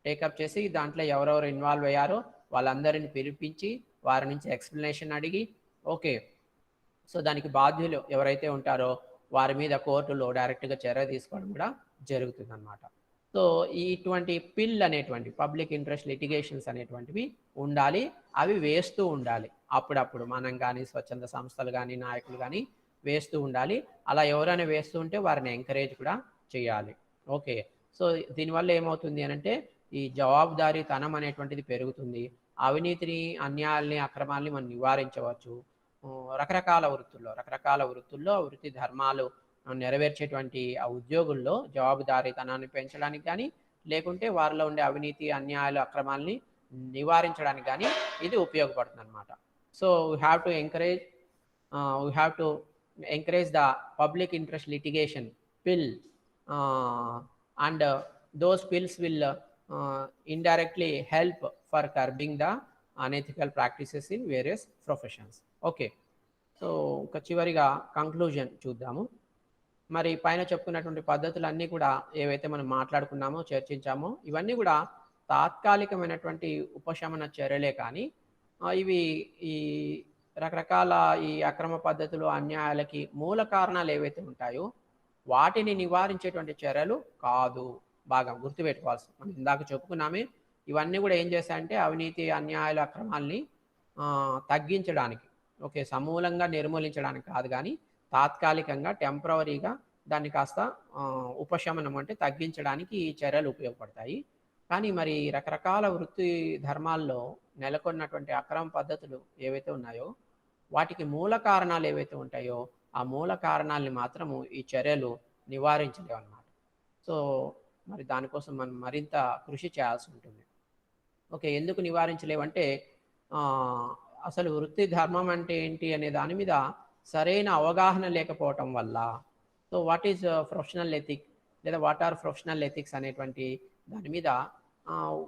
టేకప్ చేసి దాంట్లో ఎవరెవరు ఇన్వాల్వ్ అయ్యారో వాళ్ళందరిని పిలిపించి వారి నుంచి ఎక్స్ప్లెనేషన్ అడిగి, ఓకే, సో దానికి బాధ్యులు ఎవరైతే ఉంటారో వారి మీద కోర్టులో డైరెక్ట్గా చర్య తీసుకోవడం కూడా జరుగుతుంది అనమాట. సో ఇటువంటి పిల్ అనేటువంటి పబ్లిక్ ఇంట్రెస్ట్ లిటిగేషన్స్ అనేటువంటివి ఉండాలి, అవి వేస్తూ ఉండాలి. అప్పుడప్పుడు మనం కానీ, స్వచ్ఛంద సంస్థలు కానీ, నాయకులు కానీ వేస్తూ ఉండాలి. అలా ఎవరైనా వేస్తూ ఉంటే వారిని ఎంకరేజ్ కూడా చేయాలి. ఓకే, సో దీనివల్ల ఏమవుతుంది అని అంటే ఈ జవాబుదారీతనం అనేటువంటిది పెరుగుతుంది. అవినీతిని, అన్యాయాల్ని, అక్రమాల్ని మనం నివారించవచ్చు. రకరకాల వృత్తుల్లో వృత్తి ధర్మాలు నెరవేర్చేటువంటి ఆ ఉద్యోగుల్లో జవాబుదారీతనాన్ని పెంచడానికి కానీ, లేకుంటే వారిలో ఉండే అవినీతి, అన్యాయాలు, అక్రమాల్ని నివారించడానికి కానీ ఇది ఉపయోగపడుతుందన్నమాట. So we have to encourage the public interest litigation bill, and those bills will indirectly help for curbing the unethical practices in various professions. Okay, so ఇంకా చివరిగా కంక్లూజన్ చూద్దాము. మరి పైన చెప్పుకున్నటువంటి పద్ధతులన్నీ కూడా ఏవైతే మనం మాట్లాడుకున్నామో, చర్చించామో, ఇవన్నీ కూడా తాత్కాలికమైనటువంటి ఉపశమన చర్యలే కానీ ఇవి ఈ రకరకాల ఈ అక్రమ పద్ధతులు, అన్యాయాలకి మూల కారణాలు ఏవైతే ఉంటాయో వాటిని నివారించేటువంటి చర్యలు కాదు. బాగా గుర్తుపెట్టుకోవాల్సి, మనం ఇందాక చెప్పుకున్నామే, ఇవన్నీ కూడా ఏం చేస్తాయంటే అవినీతి, అన్యాయాలు, అక్రమాల్ని తగ్గించడానికి, ఓకే, సమూలంగా నిర్మూలించడానికి కాదు, కానీ తాత్కాలికంగా టెంపరవరీగా దాన్ని కాస్త ఉపశమనం అంటే తగ్గించడానికి ఈ చర్యలు ఉపయోగపడతాయి. కానీ మరి రకరకాల వృత్తి ధర్మాల్లో నెలకొన్నటువంటి అక్రమ పద్ధతులు ఏవైతే ఉన్నాయో వాటికి మూల కారణాలు ఏవైతే ఉంటాయో ఆ మూల కారణాలని మాత్రము ఈ చర్యలు నివారించలేవు అన్నమాట. సో మరి దానికోసం మనం మరింత కృషి చేయాల్సి ఉంటుంది. ఓకే, ఎందుకు నివారించలేవంటే అసలు వృత్తి ధర్మం అంటే ఏంటి అనే దాని మీద సరైన అవగాహన లేకపోవటం వల్ల. So what is professional ethic లేదా వాట్ ఆర్ ప్రొఫెషనల్ ఎథిక్స్ అనేటువంటి దాని మీద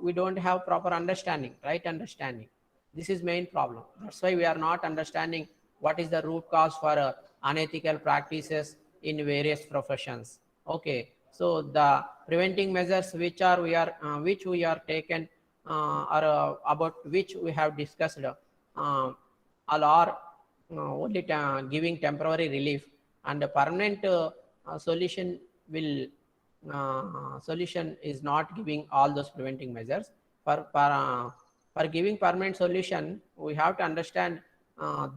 we don't have proper understanding, right understanding. This is main problem. That's why we are not understanding what is the root cause for unethical practices in various professions. Okay, so the preventing measures which we are taken or about which we have discussed all are only giving temporary relief, and a permanent solution is not giving all those preventing measures. For giving permanent solution, we have to understand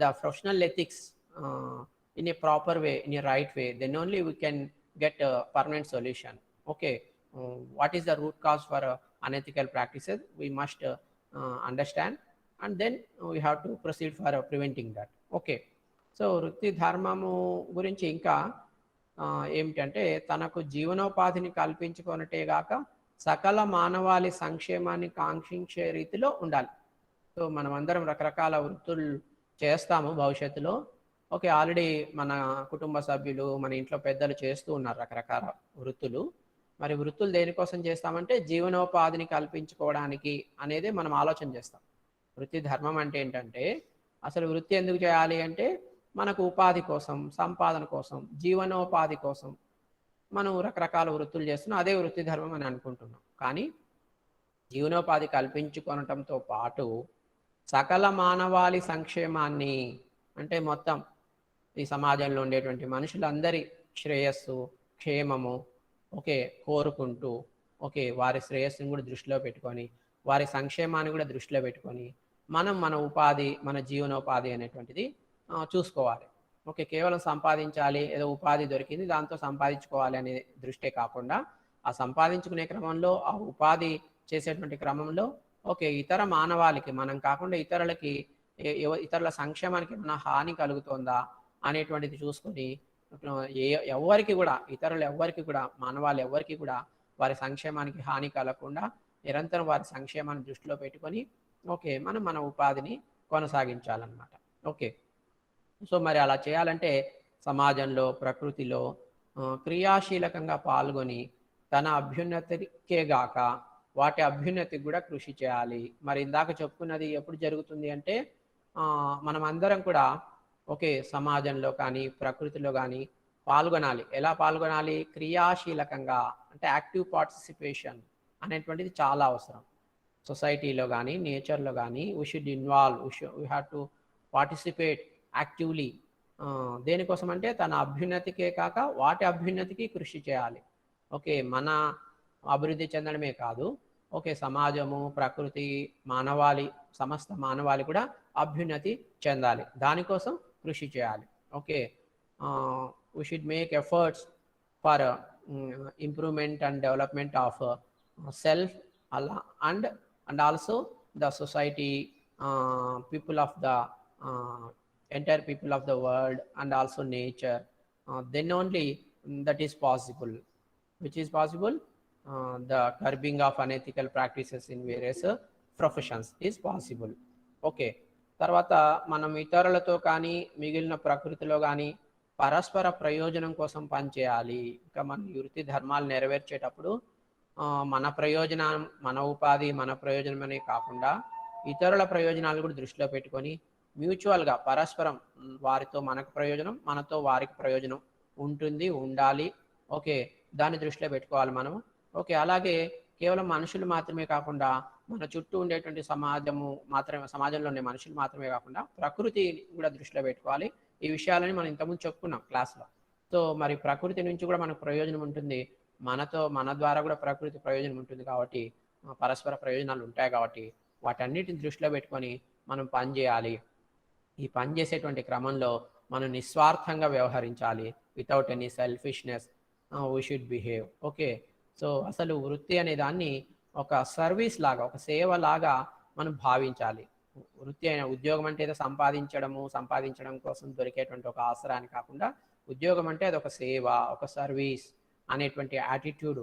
the professional ethics in a proper way, in a right way. Then only we can get a permanent solution. Okay, what is the root cause for unethical practices? We must understand, and then we have to proceed for preventing that. Okay, so వృత్తి ధర్మము గురించి ఇంకా ఏమిటంటే తనకు జీవనోపాధిని కల్పించుకొనటే గాక సకల మానవాళి సంక్షేమాన్ని కాంక్షించే రీతిలో ఉండాలి. సో మనం అందరం రకరకాల వృత్తులు చేస్తాము భవిష్యత్తులో. ఓకే, ఆల్రెడీ మన కుటుంబ సభ్యులు, మన ఇంట్లో పెద్దలు చేస్తూ ఉన్నారు రకరకాల వృత్తులు. మరి వృత్తులు దేనికోసం చేస్తామంటే జీవనోపాధిని కల్పించుకోవడానికి అనేదే మనం ఆలోచన చేస్తాం. వృత్తి ధర్మం అంటే ఏంటంటే అసలు వృత్తి ఎందుకు చేయాలి అంటే మనకు ఉపాధి కోసం, సంపాదన కోసం, జీవనోపాధి కోసం మనం రకరకాల వృత్తులు చేస్తున్నాం. అదే వృత్తి ధర్మం అని అనుకుంటున్నాం. కానీ జీవనోపాధి కల్పించుకోవటంతో పాటు సకల మానవాళి సంక్షేమాన్ని, అంటే మొత్తం ఈ సమాజంలో ఉండేటువంటి మనుషులందరి శ్రేయస్సు, క్షేమము ఓకే కోరుకుంటూ, ఓకే వారి శ్రేయస్సును కూడా దృష్టిలో పెట్టుకొని, వారి సంక్షేమాన్ని కూడా దృష్టిలో పెట్టుకొని మనం మన ఉపాధి, మన జీవనోపాధి అనేటువంటిది చూసుకోవాలి. ఓకే, కేవలం సంపాదించాలి, ఏదో ఉపాధి దొరికింది దాంతో సంపాదించుకోవాలి అనే దృష్టే కాకుండా ఆ సంపాదించుకునే క్రమంలో, ఆ ఉపాధి చేసేటువంటి క్రమంలో ఓకే ఇతర మానవాళికి, మనం కాకుండా ఇతరులకి, ఇతరుల సంక్షేమానికి ఏమైనా హాని కలుగుతుందా అనేటువంటిది చూసుకొని ఎవరికి కూడా, ఇతరులు ఎవరికి కూడా, మానవాళి ఎవరికి కూడా వారి సంక్షేమానికి హాని కలగకుండా నిరంతరం వారి సంక్షేమాన్ని దృష్టిలో పెట్టుకొని ఓకే మనం మన ఉపాధిని కొనసాగించాలన్నమాట. ఓకే, సో మరి అలా చేయాలంటే సమాజంలో, ప్రకృతిలో క్రియాశీలకంగా పాల్గొని తన అభ్యున్నతికే గాక వాటి అభ్యున్నతికి కూడా కృషి చేయాలి. మరి ఇందాక చెప్పుకున్నది ఎప్పుడు జరుగుతుంది అంటే మనం అందరం కూడా ఓకే సమాజంలో కానీ ప్రకృతిలో కానీ పాల్గొనాలి. ఎలా పాల్గొనాలి? క్రియాశీలకంగా, అంటే యాక్టివ్ పార్టిసిపేషన్ అనేటువంటిది చాలా అవసరం. సొసైటీలో కానీ, నేచర్లో కానీ we should involve, we have to participate actively. దేనికోసం అంటే తన అభ్యున్నతికే కాక వాటి అభ్యున్నతికి కృషి చేయాలి. ఓకే, మన అభివృద్ధి చెందడమే కాదు, ఓకే సమాజము, ప్రకృతి, మానవాళి, సమస్త మానవాళి కూడా అభ్యున్నతి చెందాలి. దానికోసం కృషి చేయాలి. Okay, we should make efforts for improvement and development of self అలా and also the society, people of the entire people of the world, and also nature, then only that is possible. Which is possible? The curbing of unethical practices in various professions is possible. Okay, తర్వాత మనం ఇతరులతో కానీ మిగిలిన ప్రకృతిలో కానీ పరస్పర ప్రయోజనం కోసం పనిచేయాలి. ఇంకా మన వృత్తి ధర్మాలు నెరవేర్చేటప్పుడు మన ప్రయోజనం, మన ఉపాధి, మన ప్రయోజనం అనే కాకుండా ఇతరుల ప్రయోజనాలు కూడా దృష్టిలో పెట్టుకొని మ్యూచువల్గా పరస్పరం వారితో మనకు ప్రయోజనం, మనతో వారికి ప్రయోజనం ఉంటుంది, ఉండాలి. ఓకే, దాన్ని దృష్టిలో పెట్టుకోవాలి మనం. ఓకే, అలాగే కేవలం మనుషులు మాత్రమే కాకుండా మన చుట్టూ ఉండేటువంటి సమాజంలో ఉండే మనుషులు మాత్రమే కాకుండా ప్రకృతి కూడా దృష్టిలో పెట్టుకోవాలి. ఈ విషయాలని మనం ఇంతకుముందు చెప్పుకున్నాం క్లాస్లో. సో మరి ప్రకృతి నుంచి కూడా మనకు ప్రయోజనం ఉంటుంది, మన ద్వారా కూడా ప్రకృతి ప్రయోజనం ఉంటుంది. కాబట్టి పరస్పర ప్రయోజనాలు ఉంటాయి. కాబట్టి వాటన్నిటిని దృష్టిలో పెట్టుకొని మనం పని చేయాలి. ఈ పని చేసేటువంటి క్రమంలో మనం నిస్వార్థంగా వ్యవహరించాలి. Without any selfishness we should behave. Okay, so అసలు వృత్తి అనే దాన్ని ఒక సర్వీస్ లాగా, ఒక సేవ లాగా మనం భావించాలి. వృత్తి అయిన ఉద్యోగం అంటే ఏదో సంపాదించడం కోసం దొరికేటువంటి ఒక ఆసరాన్ని కాకుండా ఉద్యోగం అంటే అది ఒక సేవ, ఒక సర్వీస్ అనేటువంటి యాటిట్యూడ్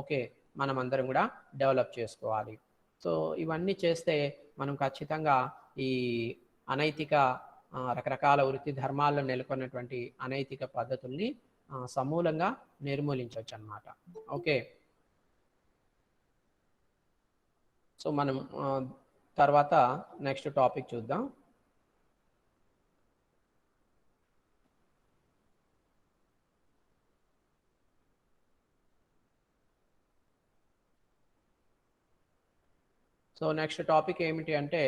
ఓకే మనం అందరం కూడా డెవలప్ చేసుకోవాలి. సో ఇవన్నీ చేస్తే మనం ఖచ్చితంగా ఈ అనైతిక రకరకాల వృత్తి ధర్మాల్లో నెలకొన్నటువంటి అనైతిక పద్ధతుల్ని సమూలంగా నిర్మూలించవచ్చు అన్నమాట. ఓకే, సో మనం తర్వాత నెక్స్ట్ టాపిక్ చూద్దాం. సో నెక్స్ట్ టాపిక్ ఏమిటి అంటే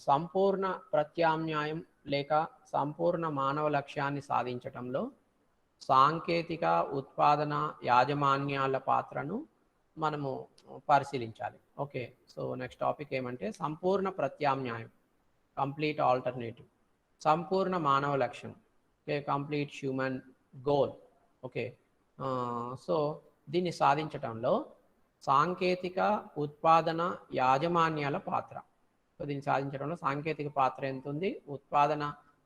సంపూర్ణ ప్రత్యామ్నాయం లేక సంపూర్ణ మానవ లక్ష్యాన్ని సాధించటంలో సాంకేతిక ఉత్పాదన యాజమాన్యాల పాత్రను మనము పరిశీలించాలి. ఓకే, సో నెక్స్ట్ టాపిక్ ఏమంటే సంపూర్ణ ప్రత్యామ్నాయం, కంప్లీట్ ఆల్టర్నేటివ్, సంపూర్ణ మానవ లక్ష్యం, okay, complete human goal. Okay, so దీన్ని సాధించటంలో సాంకేతిక ఉత్పాదన యాజమాన్యాల పాత్ర. సో దీన్ని సాధించడంలో సాంకేతిక పాత్ర ఎంత ఉంది, ఉత్పాదన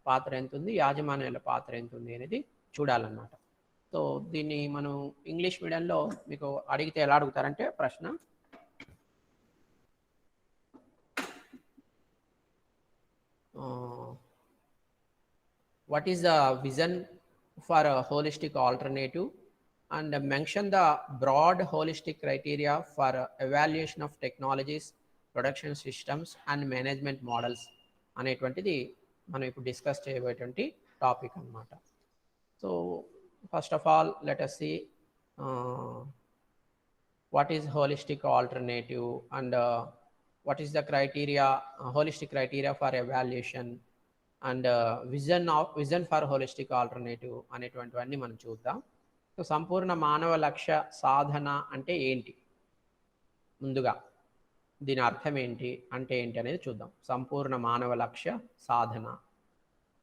పాత్ర ఎంత ఉంది, యాజమాన్యాల పాత్ర ఎంత ఉంది అనేది చూడాలన్నమాట. సో దీన్ని మనం ఇంగ్లీష్ మీడియంలో మీకు అడిగితే ఎలా అడుగుతారంటే ప్రశ్న, what is the vision for holistic alternative and mention the broad holistic criteria for evaluation of technologies, production systems and management models అనేటువంటిది మనం ఇప్పుడు డిస్కస్ చేయబోయేటువంటి టాపిక్ అన్నమాట. So first of all let us see what is holistic alternative and what is the criteria, holistic criteria for evaluation and vision for holistic alternative అనేటువంటివన్నీ మనం చూద్దాం. So సంపూర్ణ మానవ లక్ష్య సాధన అంటే ఏంటి, ముందుగా దీని అర్థం ఏంటి అంటే ఏంటి అనేది చూద్దాం. సంపూర్ణ మానవ లక్ష్య సాధన.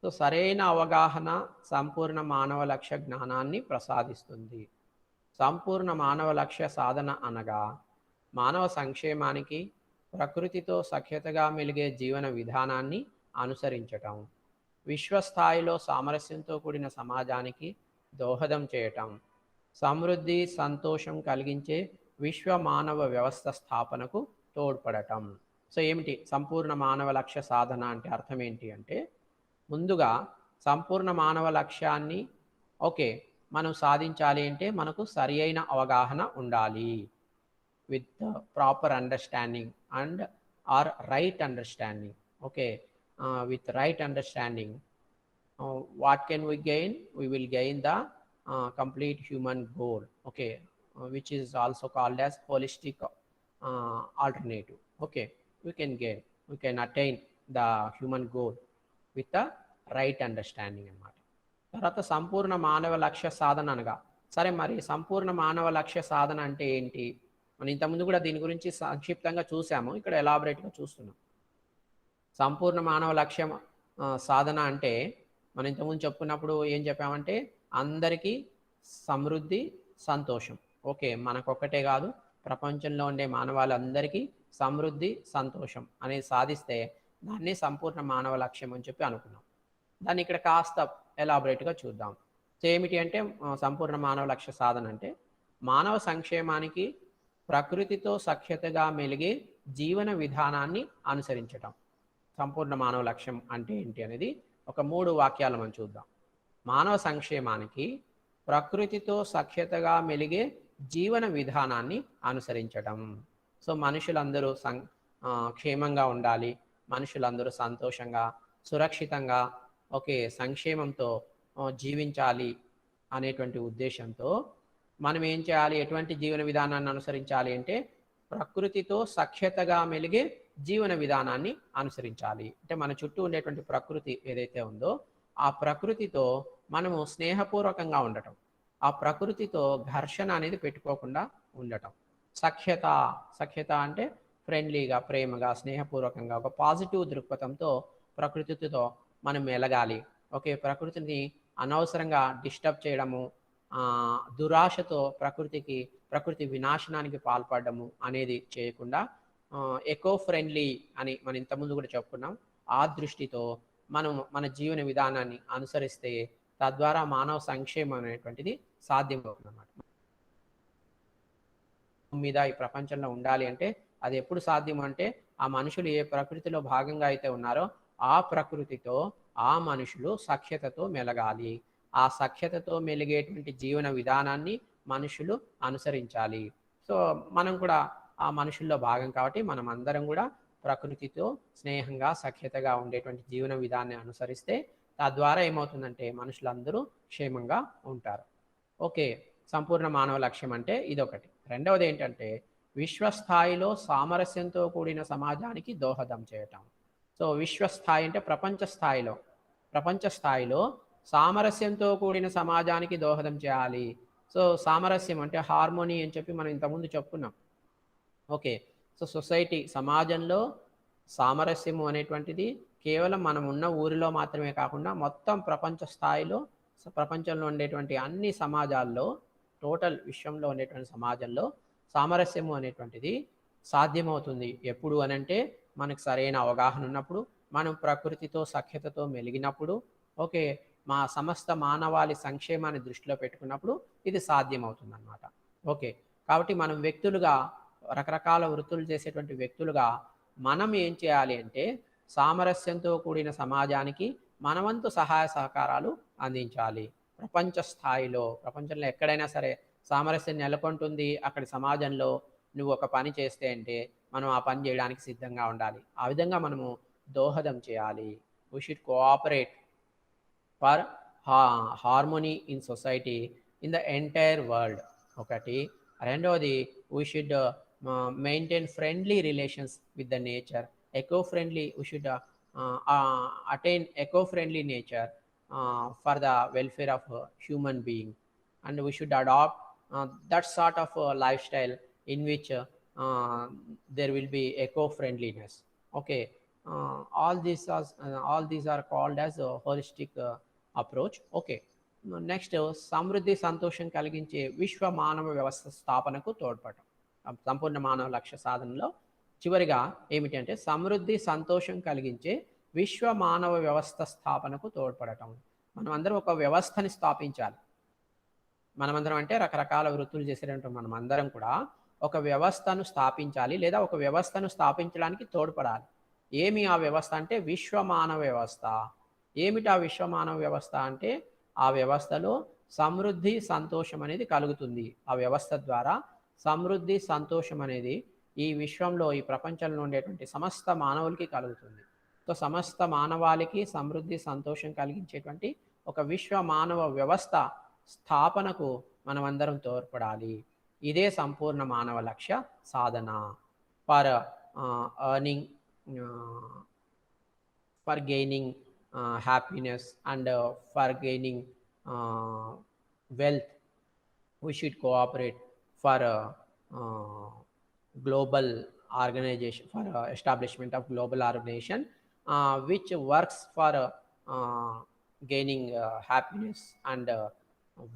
సో సరైన అవగాహన సంపూర్ణ మానవ లక్ష్య జ్ఞానాన్ని ప్రసాదిస్తుంది. సంపూర్ణ మానవ లక్ష్య సాధన అనగా మానవ సంక్షేమానికి ప్రకృతితో సఖ్యతగా మెలిగే జీవన విధానాన్ని అనుసరించటం, విశ్వస్థాయిలో సామరస్యంతో కూడిన సమాజానికి దోహదం చేయటం, సమృద్ధి సంతోషం కలిగించే విశ్వ మానవ వ్యవస్థ స్థాపనకు తోడ్పడటం. సో ఏమిటి సంపూర్ణ మానవ లక్ష్య సాధన అంటే అర్థం ఏంటి అంటే, ముందుగా సంపూర్ణ మానవ లక్ష్యాన్ని ఓకే మనం సాధించాలి అంటే మనకు సరి అయిన అవగాహన ఉండాలి. With proper understanding and or right understanding. Okay, with right understanding what can we gain? We will gain the complete human goal, okay, which is also called as holistic alternative. Okay, we can attain the human goal with the right understanding అన్నమాట. తర్వాత సంపూర్ణ మానవ లక్ష్య సాధన అనగా, సరే మరి సంపూర్ణ మానవ లక్ష్య సాధన అంటే ఏంటి, మనం ఇంతకుముందు కూడా దీని గురించి సంక్షిప్తంగా చూసాము, ఇక్కడ ఎలాబరేట్గా చూస్తున్నాం. సంపూర్ణ మానవ లక్ష్యం సాధన అంటే మనం ఇంతకుముందు చెప్పుకున్నప్పుడు ఏం చెప్పామంటే అందరికీ సమృద్ధి సంతోషం. ఓకే, మనకొక్కటే కాదు ప్రపంచంలో ఉండే మానవాళ్ళందరికీ సమృద్ధి, సంతోషం అనేది సాధిస్తే దాన్ని సంపూర్ణ మానవ లక్ష్యం అని చెప్పి అనుకున్నాం. దాన్ని ఇక్కడ కాస్త ఎలాబొరేట్‌గా చూద్దాం. సో ఏమిటి అంటే సంపూర్ణ మానవ లక్ష్య సాధన అంటే మానవ సంక్షేమానికి ప్రకృతితో సఖ్యతగా మెలిగే జీవన విధానాన్ని అనుసరించటం. సంపూర్ణ మానవ లక్ష్యం అంటే ఏంటి అనేది ఒక 3 వాక్యాలు మనం చూద్దాం. మానవ సంక్షేమానికి ప్రకృతితో సఖ్యతగా మెలిగే జీవన విధానాన్ని అనుసరించడం. సో మనుషులందరూ క్షేమంగా ఉండాలి, మనుషులందరూ సంతోషంగా, సురక్షితంగా, ఓకే, సంక్షేమంతో జీవించాలి అనేటువంటి ఉద్దేశంతో మనం ఏం చేయాలి, ఎటువంటి జీవన విధానాన్ని అనుసరించాలి అంటే ప్రకృతితో సఖ్యతగా మెలిగే జీవన విధానాన్ని అనుసరించాలి. అంటే మన చుట్టూ ఉండేటువంటి ప్రకృతి ఏదైతే ఉందో ఆ ప్రకృతితో మనము స్నేహపూర్వకంగా ఉండటం, ఆ ప్రకృతితో ఘర్షణ అనేది పెట్టుకోకుండా ఉండటం. సఖ్యత, సఖ్యత అంటే ఫ్రెండ్లీగా, ప్రేమగా, స్నేహపూర్వకంగా, ఒక పాజిటివ్ దృక్పథంతో ప్రకృతితో మనం మెలగాలి. ఓకే, ప్రకృతిని అనవసరంగా డిస్టర్బ్ చేయడము, దురాశతో ప్రకృతి వినాశనానికి పాల్పడము అనేది చేయకుండా ఎకో ఫ్రెండ్లీ అని మనం ఇంతకుముందు కూడా చెప్పుకున్నాం. ఆ దృష్టితో మనం మన జీవన విధానాన్ని అనుసరిస్తే తద్వారా మానవ సంక్షేమం అనేటువంటిది సాధ్యమవుతుంది అన్నమాట. మీద ఈ ప్రపంచంలో ఉండాలి అంటే అది ఎప్పుడు సాధ్యం అంటే ఆ మనుషులు ఏ ప్రకృతిలో భాగంగా అయితే ఉన్నారో ఆ ప్రకృతితో ఆ మనుషులు సఖ్యతతో మెలగాలి. ఆ సఖ్యతతో మెలిగేటువంటి జీవన విధానాన్ని మనుషులు అనుసరించాలి. సో మనం కూడా ఆ మనుషుల్లో భాగం కాబట్టి మనం అందరం కూడా ప్రకృతితో స్నేహంగా, సఖ్యతగా ఉండేటువంటి జీవన విధానాన్ని అనుసరిస్తే తద్వారా ఏమవుతుందంటే మనుషులందరూ క్షేమంగా ఉంటారు. ఓకే, సంపూర్ణ మానవ లక్ష్యం అంటే ఇదొకటి. రెండవది ఏంటంటే విశ్వస్థాయిలో సామరస్యంతో కూడిన సమాజానికి దోహదం చేయటం. సో విశ్వస్థాయి అంటే ప్రపంచ స్థాయిలో సామరస్యంతో కూడిన సమాజానికి దోహదం చేయాలి. సో సామరస్యం అంటే హార్మోనీ అని చెప్పి మనం ఇంతకుముందు చెప్పుకున్నాం. ఓకే, సో సొసైటీ, సమాజంలో సామరస్యము అనేటువంటిది కేవలం మనం ఉన్న ఊరిలో మాత్రమే కాకుండా మొత్తం ప్రపంచ స్థాయిలో, ప్రపంచంలో ఉండేటువంటి అన్ని సమాజాల్లో, టోటల్ విశ్వంలో ఉండేటువంటి సమాజంలో సామరస్యము అనేటువంటిది సాధ్యమవుతుంది. ఎప్పుడు అనంటే మనకు సరైన అవగాహన ఉన్నప్పుడు, మనం ప్రకృతితో సఖ్యతతో మెలిగినప్పుడు, ఓకే, మా సమస్త మానవాళి సంక్షేమాన్ని దృష్టిలో పెట్టుకున్నప్పుడు ఇది సాధ్యమవుతుంది అన్నమాట. ఓకే, కాబట్టి మనం వ్యక్తులుగా, రకరకాల వృత్తులు చేసేటువంటి వ్యక్తులుగా మనం ఏం చేయాలి అంటే సామరస్యంతో కూడిన సమాజానికి మనవంతు సహాయ సహకారాలు అందించాలి. ప్రపంచ స్థాయిలో, ప్రపంచంలో ఎక్కడైనా సరే సామరస్యం నెలకొంటుంది. అక్కడి సమాజంలో నువ్వు ఒక పని చేస్తే అంటే మనం ఆ పని చేయడానికి సిద్ధంగా ఉండాలి. ఆ విధంగా మనము దోహదం చేయాలి. We should cooperate for harmony in society in the entire world. ఒకటి. రెండవది we should maintain friendly relations with the nature. Eco friendly, we should attain eco-friendly nature for the welfare of human being, and we should adopt that sort of lifestyle in which there will be eco-friendliness. Okay, all these are called as a holistic approach. Okay, next సమృద్ధి, సంతోషం కలిగించే విశ్వ మానవ వ్యవస్థ స్థాపనకు తోడ్పడటం. సంపూర్ణ మానవ లక్ష్య సాధనలో చివరిగా ఏమిటి అంటే సమృద్ధి, సంతోషం కలిగించే విశ్వ మానవ వ్యవస్థ స్థాపనకు తోడ్పడటం. మనం అందరం ఒక వ్యవస్థని స్థాపించాలి. మనమందరం అంటే రకరకాల వృత్తులు చేసేటటువంటి మనం అందరం కూడా ఒక వ్యవస్థను స్థాపించాలి, లేదా ఒక వ్యవస్థను స్థాపించడానికి తోడ్పడాలి. ఏమి ఆ వ్యవస్థ అంటే విశ్వ మానవ వ్యవస్థ. ఏమిటి ఆ విశ్వ మానవ వ్యవస్థ అంటే ఆ వ్యవస్థలో సమృద్ధి, సంతోషం అనేది కలుగుతుంది. ఆ వ్యవస్థ ద్వారా సమృద్ధి, సంతోషం అనేది ఈ విశ్వంలో, ఈ ప్రపంచంలో ఉండేటువంటి సమస్త మానవులకి కలుగుతుంది. సో సమస్త మానవాళికి సమృద్ధి, సంతోషం కలిగించేటువంటి ఒక విశ్వ మానవ వ్యవస్థ స్థాపనకు మనమందరం తోడ్పడాలి. ఇదే సంపూర్ణ మానవ లక్ష్య సాధన. For earning, for gaining happiness, and for gaining wealth, we should cooperate for global organization, for establishment of global organization which works for gaining happiness and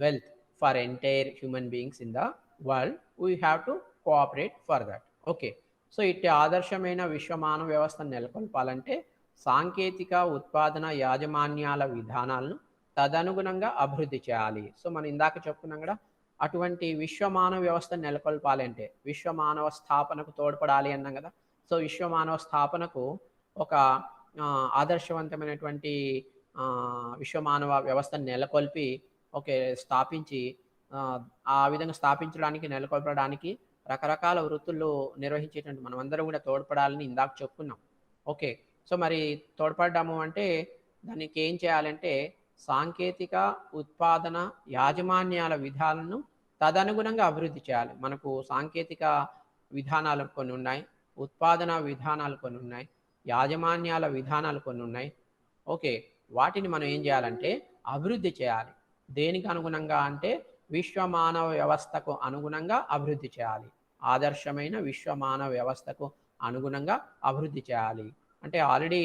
wealth for entire human beings in the world. We have to cooperate for that. Okay, so ఇట్టి ఆదర్శమైన విశ్వ మానవ వ్యవస్థను నెలకొల్పాలంటే సాంకేతిక ఉత్పాదన యాజమాన్యాల విధానాలను తదనుగుణంగా అభివృద్ధి చేయాలి. సో మనం ఇందాక చెప్పుకున్నాం కదా, అటువంటి విశ్వ మానవ వ్యవస్థను నెలకొల్పాలి అంటే విశ్వ మానవ స్థాపనకు తోడ్పడాలి అన్నాం కదా. సో విశ్వ మానవ స్థాపనకు ఒక ఆదర్శవంతమైనటువంటి విశ్వ మానవ వ్యవస్థను నెలకొల్పి స్థాపించి ఆ విధంగా స్థాపించడానికి నెలకొల్పడానికి రకరకాల వృత్తుల్లో నిర్వహించేటువంటి మనమందరం కూడా తోడ్పడాలని ఇందాక చెప్పుకున్నాం. ఓకే, సో మరి తోడ్పడ్డాము అంటే దానికి ఏం చేయాలంటే సాంకేతిక ఉత్పాదన యాజమాన్యాల విధాలను తదనుగుణంగా అభివృద్ధి చేయాలి. మనకు సాంకేతిక విధానాలు కొన్ని ఉన్నాయి, ఉత్పాదన విధానాలు కొన్ని ఉన్నాయి, యాజమాన్యాల విధానాలు కొన్ని ఉన్నాయి. ఓకే, వాటిని మనం ఏం చేయాలంటే అభివృద్ధి చేయాలి. దేనికి అనుగుణంగా అంటే విశ్వ మానవ వ్యవస్థకు అనుగుణంగా అభివృద్ధి చేయాలి. ఆదర్శమైన విశ్వ మానవ వ్యవస్థకు అనుగుణంగా అభివృద్ధి చేయాలి అంటే ఆల్రెడీ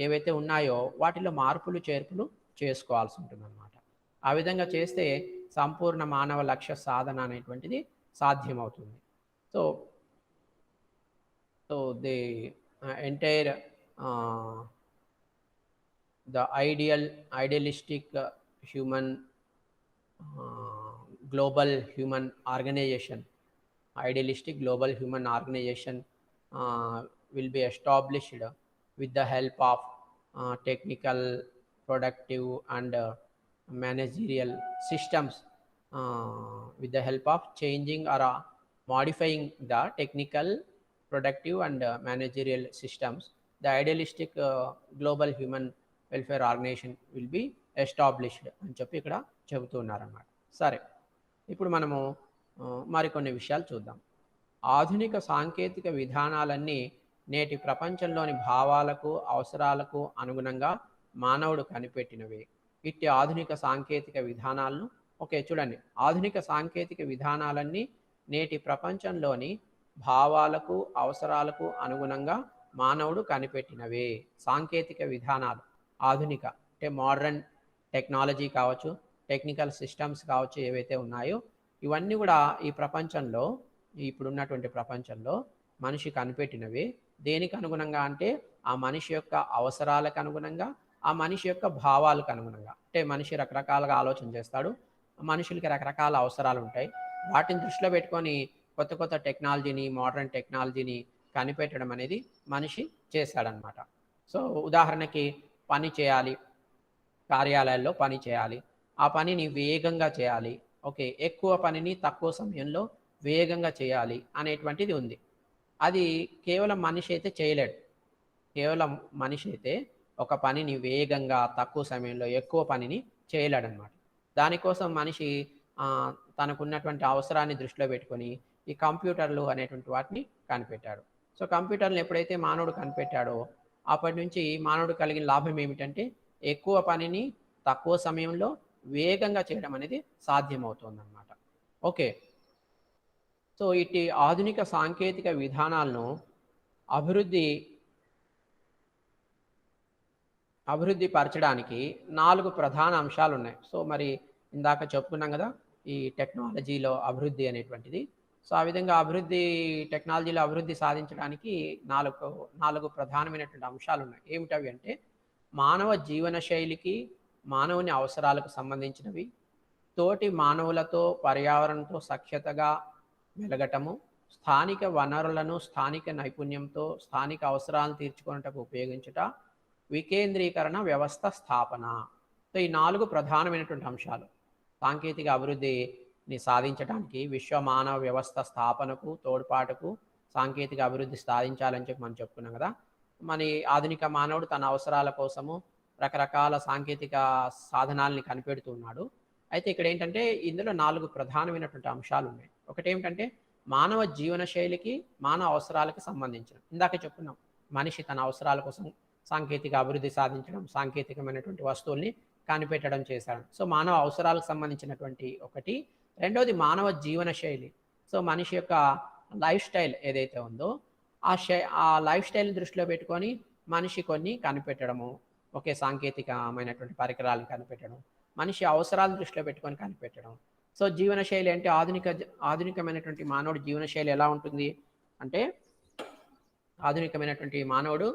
ఏవైతే ఉన్నాయో వాటిలో మార్పులు చేర్పులు చేసుకోవాల్సి ఉంటుందన్నమాట. ఆ విధంగా చేస్తే సంపూర్ణ మానవ లక్ష్య సాధన అనేటువంటిది సాధ్యమవుతుంది. So so the entire the idealistic human global human organization, idealistic global human organization will be established with the help of technical, productive and managerial systems, with the help of changing or modifying the technical, productive and managerial systems. The idealistic global human welfare organisation will be established అని చెప్పి ఇక్కడ చెబుతున్నారన్నమాట. సరే, ఇప్పుడు మనము మరికొన్ని విషయాలు చూద్దాం. ఆధునిక సాంకేతిక విధానాలన్నీ నేటి ప్రపంచంలోని భావాలకు అవసరాలకు అనుగుణంగా మానవుడు కనిపెట్టినవి. ఇట్టి ఆధునిక సాంకేతిక విధానాలను చూడండి, ఆధునిక సాంకేతిక విధానాలన్నీ నేటి ప్రపంచంలోని భావాలకు అవసరాలకు అనుగుణంగా మానవుడు కనిపెట్టినవే. సాంకేతిక విధానాలు ఆధునిక అంటే మోడర్న్ టెక్నాలజీ కావచ్చు, టెక్నికల్ సిస్టమ్స్ కావచ్చు, ఏవైతే ఉన్నాయో ఇవన్నీ కూడా ఈ ప్రపంచంలో, ఇప్పుడున్నటువంటి ప్రపంచంలో మనిషి కనిపెట్టినవి. దేనికి అనుగుణంగా అంటే ఆ మనిషి యొక్క అవసరాలకు అనుగుణంగా, ఆ మనిషి యొక్క భావాలకు అనుగుణంగా. అంటే మనిషి రకరకాలుగా ఆలోచన చేస్తాడు, మనుషులకి రకరకాల అవసరాలు ఉంటాయి. వాటిని దృష్టిలో పెట్టుకొని కొత్త కొత్త టెక్నాలజీని, మోడర్న్ టెక్నాలజీని కనిపెట్టడం అనేది మనిషి చేశాడనమాట. సో ఉదాహరణకి పని చేయాలి, కార్యాలయాల్లో పని చేయాలి, ఆ పనిని వేగంగా చేయాలి, ఎక్కువ పనిని తక్కువ సమయంలో వేగంగా చేయాలి అనేటువంటిది ఉంది. అది కేవలం మనిషి అయితే చేయలేడు. కేవలం మనిషి అయితే ఒక పనిని వేగంగా తక్కువ సమయంలో ఎక్కువ పనిని చేయలేడనమాట. దానికోసం మనిషి తనకున్నటువంటి అవసరాన్ని దృష్టిలో పెట్టుకొని ఈ కంప్యూటర్లు అనేటువంటి వాటిని కనిపెట్టాడు. సో కంప్యూటర్లు ఎప్పుడైతే మానవుడు కనిపెట్టాడో అప్పటి నుంచి మానవుడు కలిగిన లాభం ఏమిటంటే ఎక్కువ పనిని తక్కువ సమయంలో వేగంగా చేయడం అనేది సాధ్యమవుతుందన్నమాట. ఓకే, సో ఇట్టి ఆధునిక సాంకేతిక విధానాలను అభివృద్ధి పరచడానికి 4 ప్రధాన అంశాలు ఉన్నాయి. సో మరి ఇందాక చెప్పుకున్నాం కదా ఈ టెక్నాలజీలో అభివృద్ధి అనేటువంటిది. సో ఆ విధంగా టెక్నాలజీలో అభివృద్ధి సాధించడానికి 4 ప్రధానమైనటువంటి అంశాలు ఉన్నాయి. ఏమిటవి అంటే మానవ జీవన శైలికి, మానవుని అవసరాలకు సంబంధించినవి, తోటి మానవులతో పర్యావరణంతో సఖ్యతగా మెలగటము, స్థానిక వనరులను స్థానిక నైపుణ్యంతో స్థానిక అవసరాలను తీర్చుకున్నటకు ఉపయోగించుట, వికేంద్రీకరణ వ్యవస్థ స్థాపన. సో ఈ 4 ప్రధానమైనటువంటి అంశాలు సాంకేతిక అభివృద్ధిని సాధించడానికి, విశ్వ మానవ వ్యవస్థ స్థాపనకు తోడ్పాటుకు సాంకేతిక అభివృద్ధి సాధించాలని చెప్పి మనం చెప్పుకున్నాం కదా. మన ఆధునిక మానవుడు తన అవసరాల కోసము రకరకాల సాంకేతిక సాధనాలని కనిపెడుతున్నాడు. అయితే ఇక్కడ ఏంటంటే ఇందులో 4 ప్రధానమైనటువంటి అంశాలు ఉన్నాయి. ఒకటి ఏమిటంటే మానవ జీవన శైలికి, మానవ అవసరాలకు సంబంధించిన, ఇందాక చెప్పుకున్నాం మనిషి తన అవసరాల కోసం సాంకేతిక అభివృద్ధి సాధించడం, సాంకేతికమైనటువంటి వస్తువుల్ని కనిపెట్టడం చేశాడు. సో మానవ అవసరాలకు సంబంధించినటువంటి ఒకటి. రెండోది మానవ జీవన శైలి. సో మనిషి యొక్క లైఫ్ స్టైల్ ఏదైతే ఉందో ఆ లైఫ్ స్టైల్ని దృష్టిలో పెట్టుకొని మనిషి కొన్ని కనిపెట్టడము, సాంకేతికమైనటువంటి పరికరాలను కనిపెట్టడం, మనిషి అవసరాలను దృష్టిలో పెట్టుకొని కనిపెట్టడం. సో జీవనశైలి అంటే ఆధునికమైనటువంటి మానవుడి జీవనశైలి ఎలా ఉంటుంది అంటే ఆధునికమైనటువంటి మానవుడు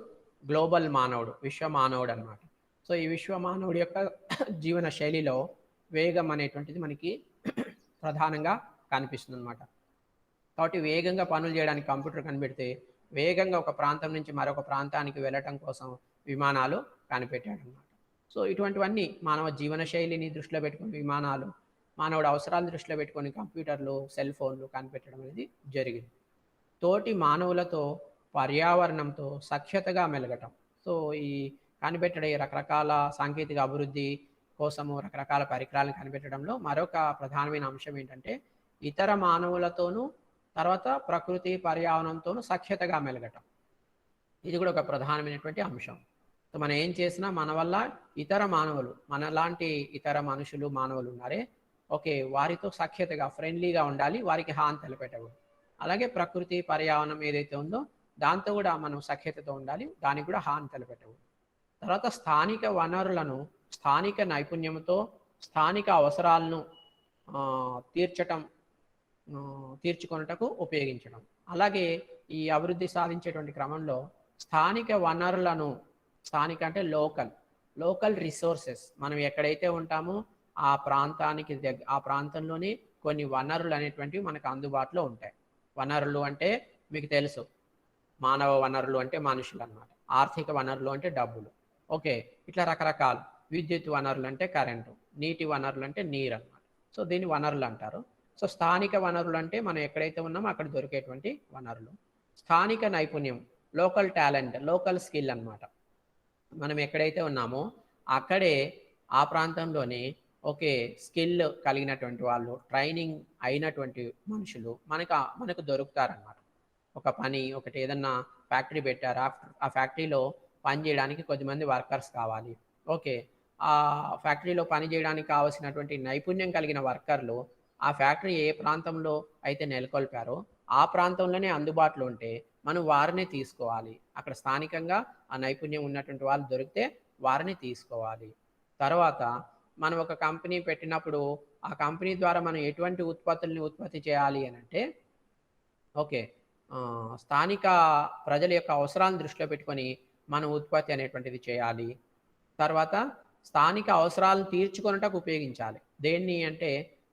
గ్లోబల్ మానవుడు, విశ్వ మానవుడు అనమాట. సో ఈ విశ్వ మానవుడి యొక్క జీవన శైలిలో వేగం అనేటువంటిది మనకి ప్రధానంగా కనిపిస్తుంది అనమాట. కాబట్టి వేగంగా పనులు చేయడానికి కంప్యూటర్ కనిపెడితే వేగంగా ఒక ప్రాంతం నుంచి మరొక ప్రాంతానికి వెళ్ళటం కోసం విమానాలు కనిపెట్టాడనమాట. సో ఇటువంటివన్నీ మానవ జీవన శైలిని దృష్టిలో పెట్టుకుని విమానాలు, మానవుడి అవసరాలను దృష్టిలో పెట్టుకొని కంప్యూటర్లు, సెల్ ఫోన్లు కనిపెట్టడం అనేది జరిగింది. తోటి మానవులతో, పర్యావరణంతో సఖ్యతగా మెలగటం. సో ఈ కనిపెట్టడే రకరకాల సాంకేతిక అభివృద్ధి కోసము రకరకాల పరికరాలను కనిపెట్టడంలో మరొక ప్రధానమైన అంశం ఏంటంటే ఇతర మానవులతోనూ తర్వాత ప్రకృతి పర్యావరణంతోనూ సఖ్యతగా మెలగటం. ఇది కూడా ఒక ప్రధానమైనటువంటి అంశం. సో మనం ఏం చేసినా మన వల్ల ఇతర మానవులు, మనలాంటి ఇతర మనుషులు మానవులు ఉన్నారే, ఓకే, వారితో సఖ్యతగా ఫ్రెండ్లీగా ఉండాలి, వారికి హాని తలపెట్టకూడదు. అలాగే ప్రకృతి పర్యావరణం ఏదైతే ఉందో దాంతో కూడా మనం సఖ్యతతో ఉండాలి, దానికి కూడా హాని తలపెట్టకూడదు. తర్వాత స్థానిక వనరులను స్థానిక నైపుణ్యంతో స్థానిక అవసరాలను తీర్చటం తీర్చుకొనుటకు ఉపయోగించడం. అలాగే ఈ అభివృద్ధి సాధించేటువంటి క్రమంలో స్థానిక వనరులను, స్థానిక అంటే లోకల్ రిసోర్సెస్, మనం ఎక్కడైతే ఉంటామో ఆ ప్రాంతానికి ఆ ప్రాంతంలోనే కొన్ని వనరులు అనేటువంటివి మనకు అందుబాటులో ఉంటాయి. వనరులు అంటే మీకు తెలుసు, మానవ వనరులు అంటే మనుషులు అన్నమాట, ఆర్థిక వనరులు అంటే డబ్బులు, ఓకే, ఇట్లా రకరకాలు. విద్యుత్ వనరులు అంటే కరెంటు, నీటి వనరులు అంటే నీరు అన్నమాట. సో దీన్ని వనరులు అంటారు. సో స్థానిక వనరులు అంటే మనం ఎక్కడైతే ఉన్నామో అక్కడ దొరికేటువంటి వనరులు. స్థానిక నైపుణ్యం, లోకల్ టాలెంట్, లోకల్ స్కిల్ అన్నమాట. మనం ఎక్కడైతే ఉన్నామో అక్కడే ఆ ప్రాంతంలోనే ఓకే స్కిల్ కలిగినటువంటి వాళ్ళు, ట్రైనింగ్ అయినటువంటి మనుషులు మనకు దొరుకుతారనమాట. ఒక పని, ఒకటి ఏదన్నా ఫ్యాక్టరీ పెట్టారు, ఆ ఫ్యాక్టరీలో పని చేయడానికి కొద్దిమంది వర్కర్స్ కావాలి, ఓకే, ఆ ఫ్యాక్టరీలో పని చేయడానికి కావాల్సినటువంటి నైపుణ్యం కలిగిన వర్కర్లు ఆ ఫ్యాక్టరీ ఏ ప్రాంతంలో అయితే నెలకొల్పారో ఆ ప్రాంతంలోనే అందుబాటులో ఉంటే మనం వారిని తీసుకోవాలి. అక్కడ స్థానికంగా ఆ నైపుణ్యం ఉన్నటువంటి వాళ్ళు దొరికితే వారిని తీసుకోవాలి. తర్వాత మనం ఒక కంపెనీ పెట్టినప్పుడు ఆ కంపెనీ ద్వారా మనం ఎటువంటి ఉత్పత్తుల్ని ఉత్పత్తి చేయాలి అని అంటే ఓకే, స్థానిక ప్రజల యొక్క అవసరాలను దృష్టిలో పెట్టుకొని మనం ఉత్పత్తి అనేటువంటిది చేయాలి. తర్వాత స్థానిక అవసరాలను తీర్చుకొనుటకు ఉపయోగించాలి. దేన్ని అంటే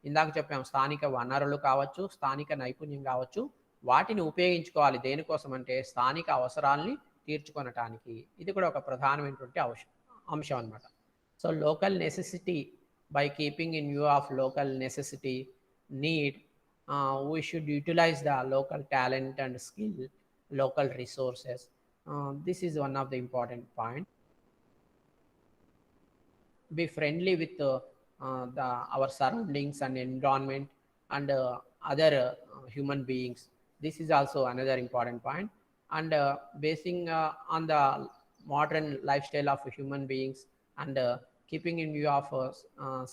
ఇందాక చెప్పాం, స్థానిక వనరులు కావచ్చు, స్థానిక నైపుణ్యం కావచ్చు, వాటిని ఉపయోగించుకోవాలి. దేనికోసం అంటే స్థానిక అవసరాలని తీర్చుకొనటానికి. ఇది కూడా ఒక ప్రధానమైనటువంటి అంశం అన్నమాట. So local necessity, by keeping in view of local necessity need, we should utilize the local talent and skill, local resources. This is one of the important point. Be friendly with our surroundings and environment and other human beings. This is also another important point. And basing on the modern lifestyle of human beings and keeping in view of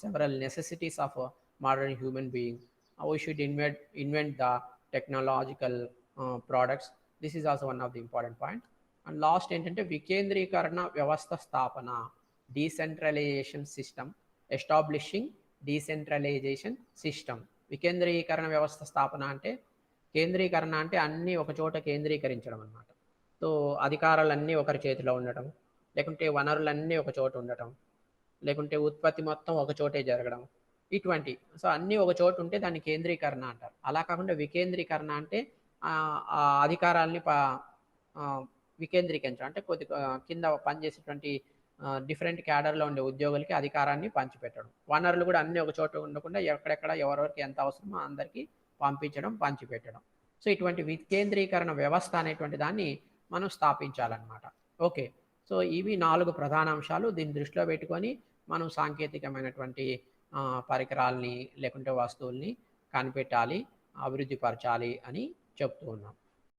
several necessities of modern human beings, we should invent the technological products. This is also one of the important point. And last ఏంటంటే వికేంద్రీకరణ వ్యవస్థ స్థాపన, decentralisation system, establishing decentralisation system. వికేంద్రీకరణ వ్యవస్థ స్థాపన అంటే, కేంద్రీకరణ అంటే అన్నీ ఒక చోట కేంద్రీకరించడం అన్నమాట. సో అధికారాలన్నీ ఒకరి చేతిలో ఉండటం, లేకుంటే వనరులన్నీ ఒక చోట ఉండటం, లేకుంటే ఉత్పత్తి మొత్తం ఒక చోటే జరగడం, ఇటువంటి. సో అన్నీ ఒక చోట ఉంటే దాన్ని కేంద్రీకరణ అంటారు. అలా కాకుండా వికేంద్రీకరణ అంటే ఆ అధికారాలని వికేంద్రీకరించడం అంటే కింద పనిచేసేటువంటి డిఫరెంట్ క్యాడర్లో ఉండే ఉద్యోగులకి అధికారాన్ని పంచిపెట్టడం. వనరులు కూడా అన్నీ ఒక చోట ఉండకుండా ఎక్కడెక్కడ ఎవరెవరికి ఎంత అవసరమో అందరికీ పంపించడం, పంచిపెట్టడం. సో ఇటువంటి వికేంద్రీకరణ వ్యవస్థ అనేటువంటి దాన్ని మనం స్థాపించాలన్నమాట. ఓకే, సో ఇవి 4 ప్రధాన అంశాలు. దీన్ని దృష్టిలో పెట్టుకొని మనం సాంకేతికమైనటువంటి పరికరాలని లేకుంటే వస్తువుల్ని కనిపెట్టాలి, అభివృద్ధి పరచాలి అని చెప్తూ ఉన్నాం.